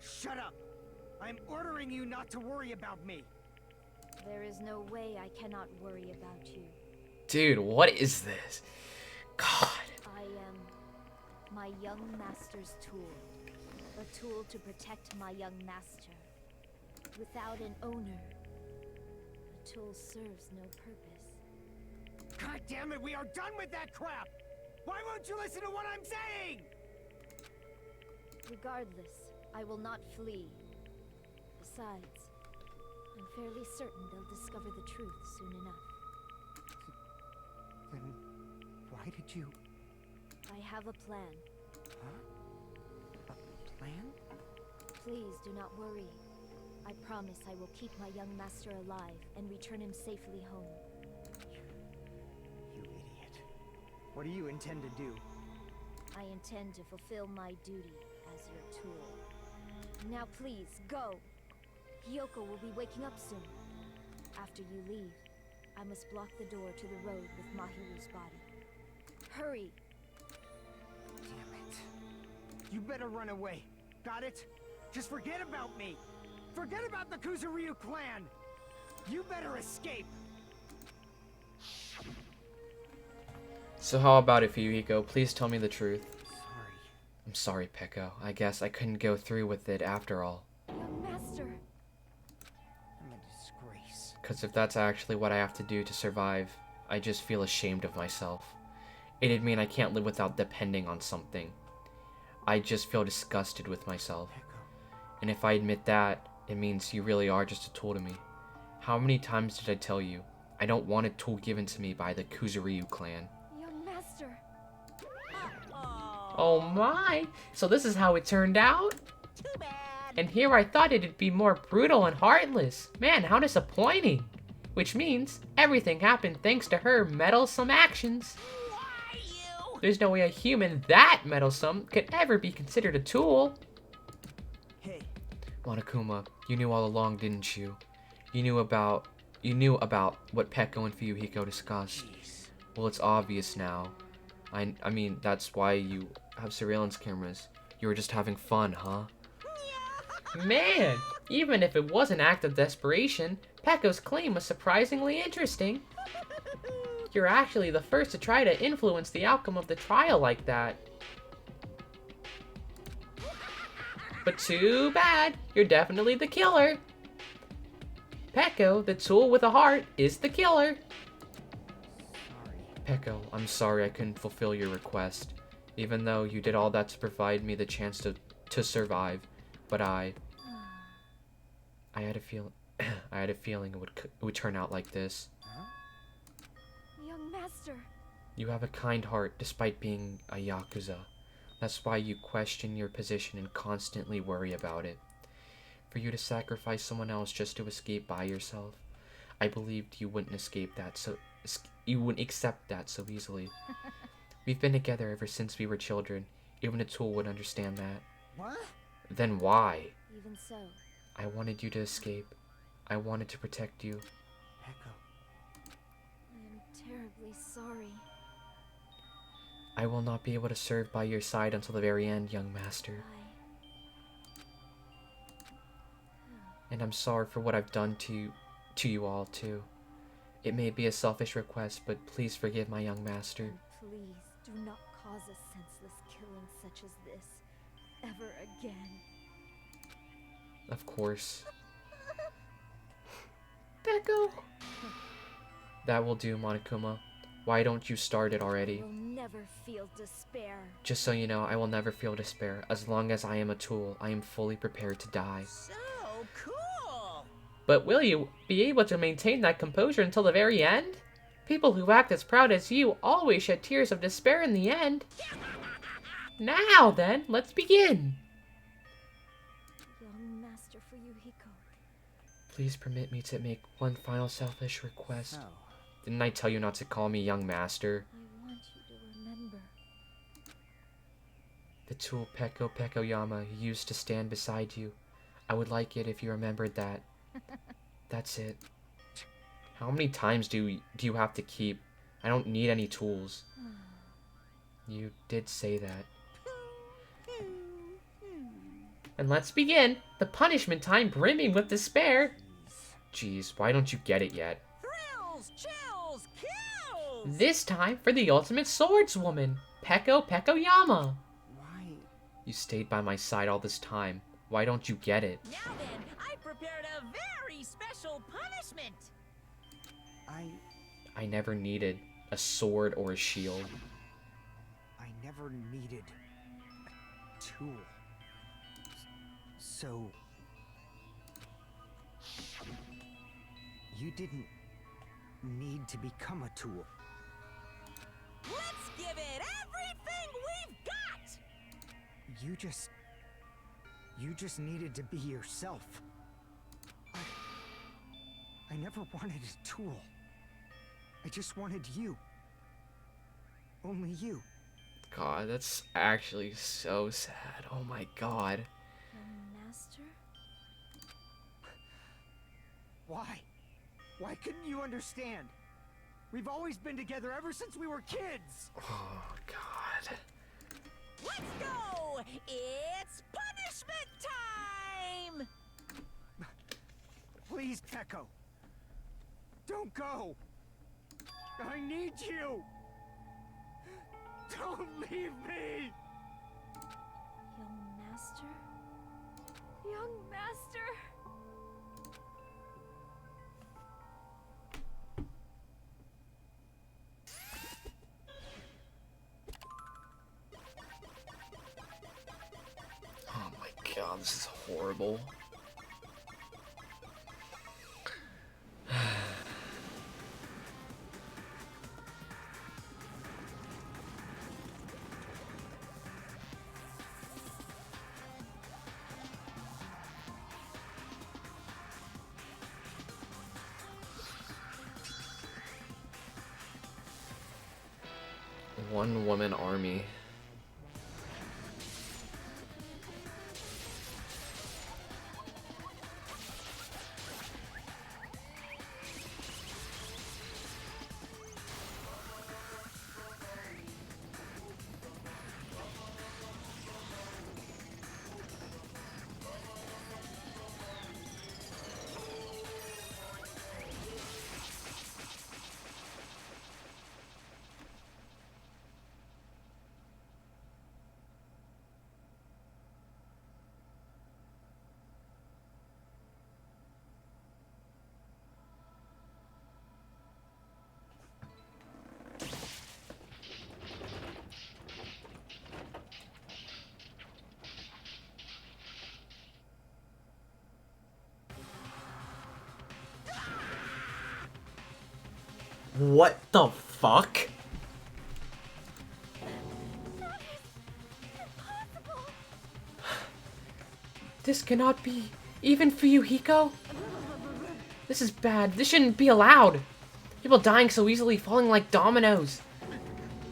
Shut up! I'm ordering you not to worry about me. There is no way I cannot worry about you. Dude, what is this? God. I am my young master's tool. A tool to protect my young master. Without an owner, a tool serves no purpose. God damn it, we are done with that crap! Why won't you listen to what I'm saying? Regardless, I will not flee. Besides, I'm fairly certain they'll discover the truth soon enough. Then why did you... I have a plan. Huh? A plan? Please do not worry. I promise I will keep my young master alive and return him safely home. You idiot. What do you intend to do? I intend to fulfill my duty as your tool. Now please, go! Hiyoko will be waking up soon. After you leave, I must block the door to the road with Mahiru's body. Hurry! Damn it. You better run away. Got it? Just forget about me! Forget about the Kuzuryu clan! You better escape! So how about it, Fuyuhiko? Please tell me the truth. Sorry. I'm sorry, Peko. I guess I couldn't go through with it after all. Young master! Because if that's actually what I have to do to survive, I just feel ashamed of myself. It'd mean I can't live without depending on something. I just feel disgusted with myself. And if I admit that, it means you really are just a tool to me. How many times did I tell you, I don't want a tool given to me by the Kuzuryu clan? Young master. Oh my! So this is how it turned out? Too bad. And here I thought it'd be more brutal and heartless. Man, how disappointing. Which means everything happened thanks to her meddlesome actions. Why you? There's no way a human that meddlesome could ever be considered a tool. Hey, Monokuma, you knew all along, didn't you? You knew about what Peko and Fuyuhiko discussed. Well, it's obvious now. I mean, that's why you have surveillance cameras. You were just having fun, huh? Man, even if it was an act of desperation, Peko's claim was surprisingly interesting. You're actually the first to try to influence the outcome of the trial like that. But too bad, you're definitely the killer. Peko, the tool with a heart, is the killer. Peko, I'm sorry I couldn't fulfill your request, even though you did all that to provide me the chance to survive. But I had a feeling it would turn out like this. Young master. You have a kind heart despite being a Yakuza. That's why you question your position and constantly worry about it. For you to sacrifice someone else just to escape by yourself, I believed you wouldn't accept that so easily. We've been together ever since we were children. Even a tool would understand that. What? Then why? Even so. I wanted you to escape. I wanted to protect you. Echo. I am terribly sorry. I will not be able to serve by your side until the very end, young master. And I'm sorry for what I've done to you all, too. It may be a selfish request, but please forgive my young master. And please do not cause a senseless killing such as this ever again. Of course. Peko! That will do, Monokuma. Why don't you start it already? You'll never feel despair. Just so you know, I will never feel despair. As long as I am a tool, I am fully prepared to die. So cool. But will you be able to maintain that composure until the very end? People who act as proud as you always shed tears of despair in the end. Now then, let's begin. Young Master Fuyuhiko. Please permit me to make one final selfish request. Oh. Didn't I tell you not to call me young master? I want you to remember. The tool Peko Pekoyama used to stand beside you. I would like it if you remembered that. That's it. How many times do you have to keep? I don't need any tools. You did say that. And let's begin. The punishment time brimming with despair. Jeez, why don't you get it yet? Thrills, chills, kills. This time for the ultimate swordswoman, Peko Pekoyama. Why? You stayed by my side all this time. Why don't you get it? Now then, I prepared a very special punishment. I never needed a sword or a shield. I never needed a tool. So... you didn't need to become a tool. Let's give it everything we've got. You just needed to be yourself. I never wanted a tool. I just wanted you. Only you. God, that's actually so sad. Oh my god. Young Master? Why? Why couldn't you understand? We've always been together ever since we were kids! Oh god. Let's go. It's punishment time. Please, Peko. Don't go. I need you. Don't leave me. Young Master? Young Master? This is horrible. One woman army. What the fuck? This cannot be. Even for you, Hiko? This is bad. This shouldn't be allowed. People dying so easily, falling like dominoes.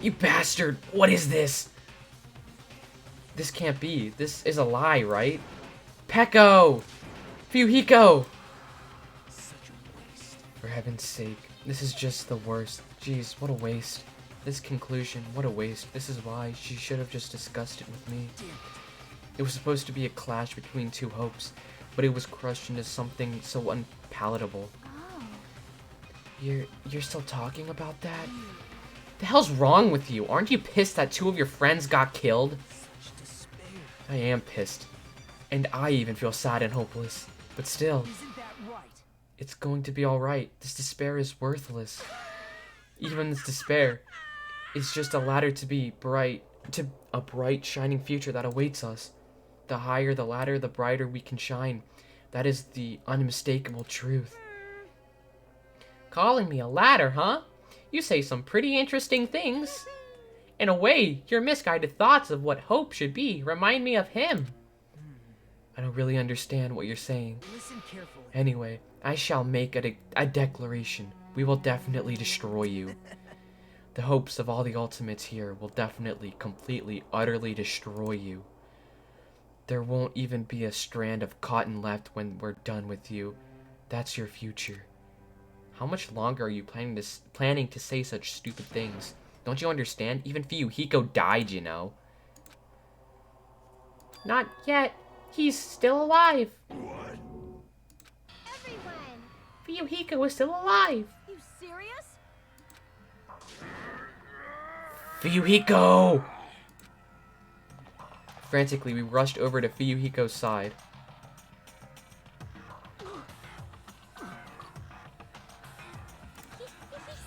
You bastard. What is this? This can't be. This is a lie, right? Peko! Fuyuhiko! For heaven's sake. This is just the worst. Jeez, what a waste. This conclusion, what a waste. This is why she should have just discussed it with me. It was supposed to be a clash between two hopes, but it was crushed into something so unpalatable. Oh. You're still talking about that? The hell's wrong with you? Aren't you pissed that two of your friends got killed? Such despair. I am pissed. And I even feel sad and hopeless. But still, Isn't that right? it's going to be alright. This despair is worthless. Even this despair is just a ladder to a bright, shining future that awaits us. The higher the ladder, the brighter we can shine. That is the unmistakable truth. Calling me a ladder, huh? You say some pretty interesting things. In a way, your misguided thoughts of what hope should be remind me of him. I don't really understand what you're saying. Listen carefully. Anyway, I shall make a declaration. We will definitely destroy you. The hopes of all the ultimates here will definitely, completely, utterly destroy you. There won't even be a strand of cotton left when we're done with you. That's your future. How much longer are you planning to say such stupid things? Don't you understand? Even Fuyuhiko died, you know. Not yet. He's still alive. What? Everyone! Fuyuhiko is still alive. You serious? Fuyuhiko! Frantically, we rushed over to Fuyuhiko's side. He's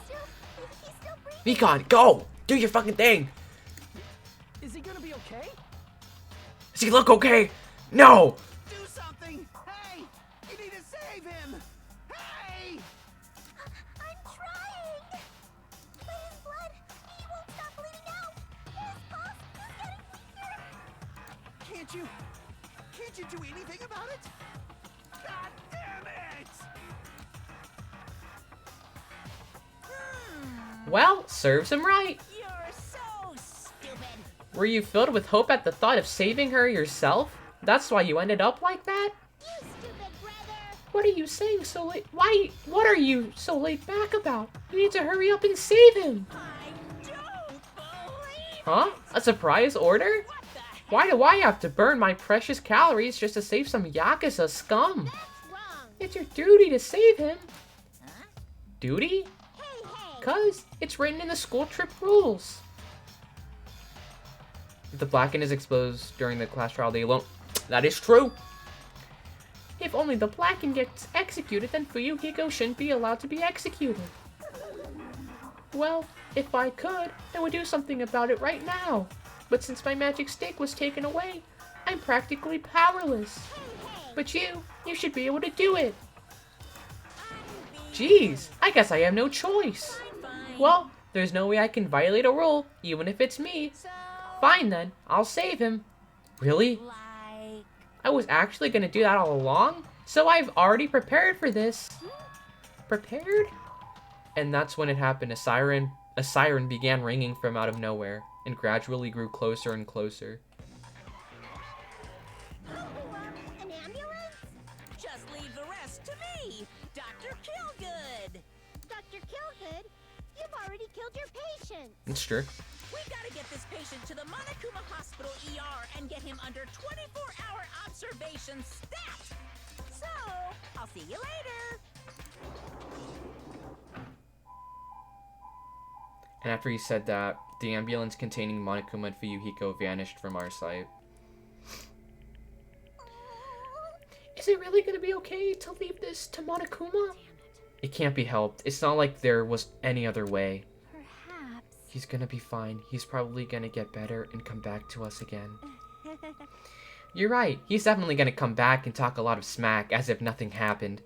still breathing. Mikon, go! Do your fucking thing! Is he gonna be okay? Does he look okay? No! Do something! Hey! You need to save him! Hey! I'm trying! But his blood, he won't stop bleeding out! His pulse is getting weaker! Can't you do anything about it? God damn it! Well, serves him right. You're so stupid. Were you filled with hope at the thought of saving her yourself? That's why you ended up like that? You stupid brother! What are you saying so late? What are you so laid back about? You need to hurry up and save him. I don't believe Huh? A surprise order? what the heck. Why do I have to burn my precious calories just to save some Yakuza scum? That's wrong! It's your duty to save him. Huh? Duty? Hey, hey! 'Cause it's written in the school trip rules. If the Blacken is exposed during the class trial, they won't. That is true. If only the Blacken gets executed, then Fuyuhiko shouldn't be allowed to be executed. Well, if I could, I would do something about it right now. But since my magic stick was taken away, I'm practically powerless. But you should be able to do it. Jeez, I guess I have no choice. Well, there's no way I can violate a rule, even if it's me. Fine then, I'll save him. Really? I was actually gonna do that all along, so I've already prepared for this. Prepared? And that's when it happened. A siren began ringing from out of nowhere, and gradually grew closer and closer. An ambulance? Just leave the rest to me, Dr. Killgood. Dr. Killgood, you've already killed your patient. It's true. We gotta get this patient to the Monokuma Hospital ER and get him under 24-hour observation stat. So, I'll see you later. And after he said that, the ambulance containing Monokuma and Fuyuhiko vanished from our sight. Is it really gonna be okay to leave this to Monokuma? It can't be helped. It's not like there was any other way. Perhaps. He's gonna be fine. He's probably gonna get better and come back to us again. You're right. He's definitely gonna come back and talk a lot of smack as if nothing happened.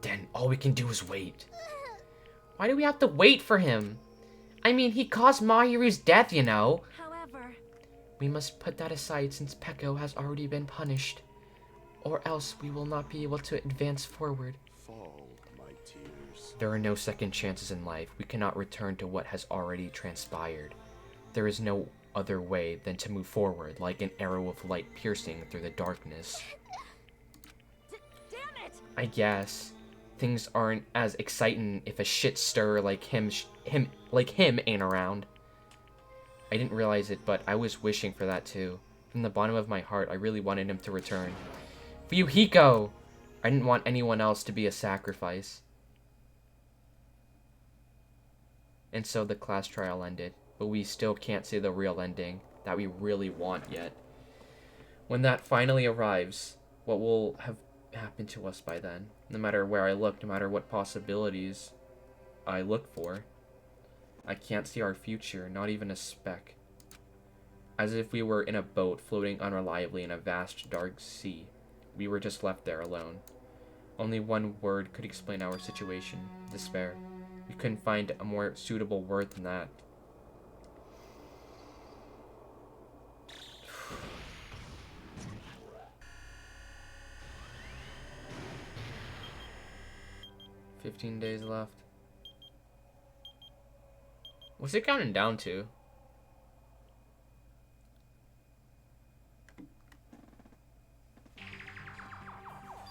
Then all we can do is wait. Why do we have to wait for him? I mean, he caused Mahiru's death, you know. However, We must put that aside since Peko has already been punished. Or else we will not be able to advance forward. Fall, my tears. There are no second chances in life. We cannot return to what has already transpired. There is no other way than to move forward, like an arrow of light piercing through the darkness. damn it! I guess things aren't as exciting if a shit stir like him ain't around. I didn't realize it, but I was wishing for that too. From the bottom of my heart, I really wanted him to return. Fuyuhiko! I didn't want anyone else to be a sacrifice. And so the class trial ended, but we still can't see the real ending that we really want yet. When that finally arrives, what will have happened to us by then? No matter where I look, no matter what possibilities I look for, I can't see our future, not even a speck. As if we were in a boat floating unreliably in a vast dark sea. We were just left there alone. Only one word could explain our situation: despair. We couldn't find a more suitable word than that. "15 days left." What's it counting down to?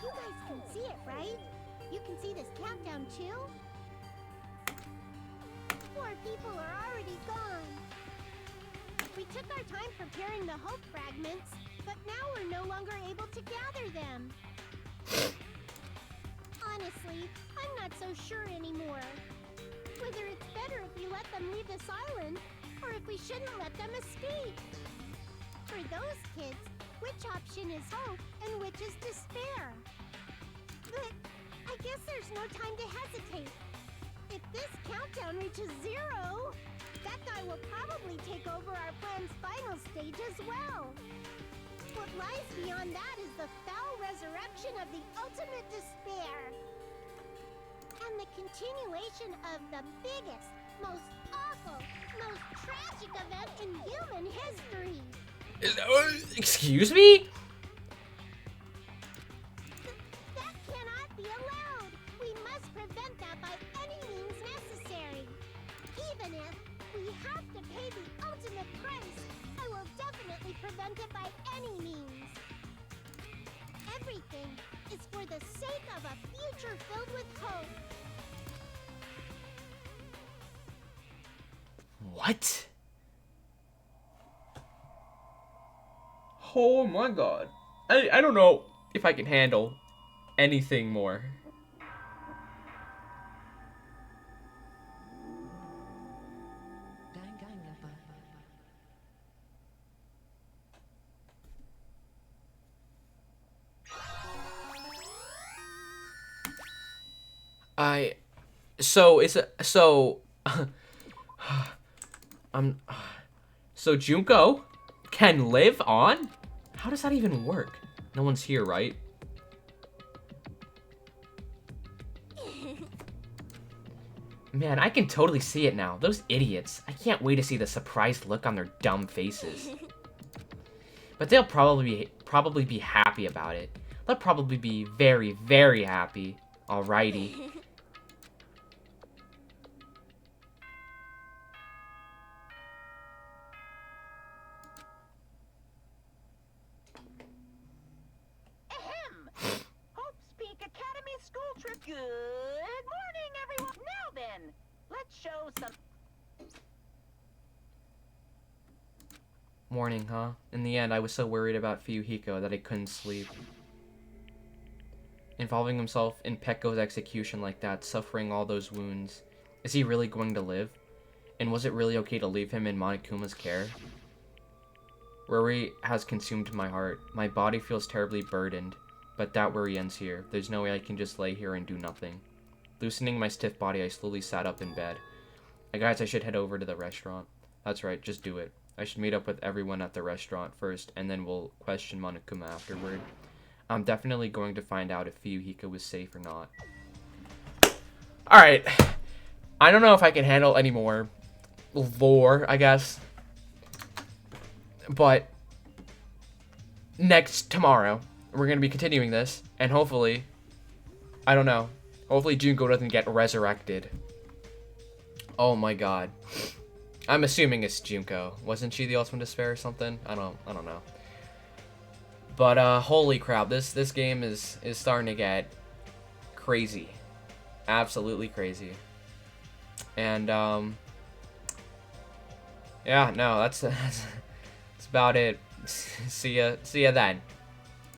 You guys can see it, right? You can see this countdown too? 4 people are already gone. We took our time preparing the hope fragments, but now we're no longer able to gather them. Honestly, I'm not so sure anymore. Whether it's better if we let them leave this island, or if we shouldn't let them escape. For those kids, which option is hope and which is despair? But I guess there's no time to hesitate. If this countdown reaches 0, that guy will probably take over our plan's final stage as well. What lies beyond that is the foul resurrection of the ultimate despair. And the continuation of the biggest, most awful, most tragic event in human history. Excuse me? That cannot be allowed. We must prevent that by any means necessary. Even if we have to pay the ultimate price, I will definitely prevent it by any means. Everything is for the sake of a future filled with hope. What? Oh my god. I don't know if I can handle anything more. So Junko can live on? How does that even work? No one's here, right? Man, I can totally see it now. Those idiots. I can't wait to see the surprised look on their dumb faces. But they'll probably be happy about it. They'll probably be very, very happy. Alrighty. Ahem! Hope's Peak Academy school trip. Good morning, everyone. Now then, let's show some. Morning, huh? In the end, I was so worried about Fuyuhiko that I couldn't sleep. Involving himself in Pekko's execution like that, suffering all those wounds. Is he really going to live? And was it really okay to leave him in Monokuma's care? Worry has consumed my heart. My body feels terribly burdened, but that worry ends here. There's no way I can just lay here and do nothing. Loosening my stiff body, I slowly sat up in bed. Guys, I should head over to the restaurant. That's right, just do it. I should meet up with everyone at the restaurant first, and then we'll question Monokuma afterward. I'm definitely going to find out if Fuyuhiko was safe or not. Alright. I don't know if I can handle any more lore, I guess. But tomorrow, we're going to be continuing this, and hopefully, I don't know, hopefully Junko doesn't get resurrected. Oh my god. I'm assuming it's Junko. Wasn't she the Ultimate Despair or something? I don't know. But holy crap, this game is starting to get crazy. Absolutely crazy. And yeah, no, that's about it. See ya then.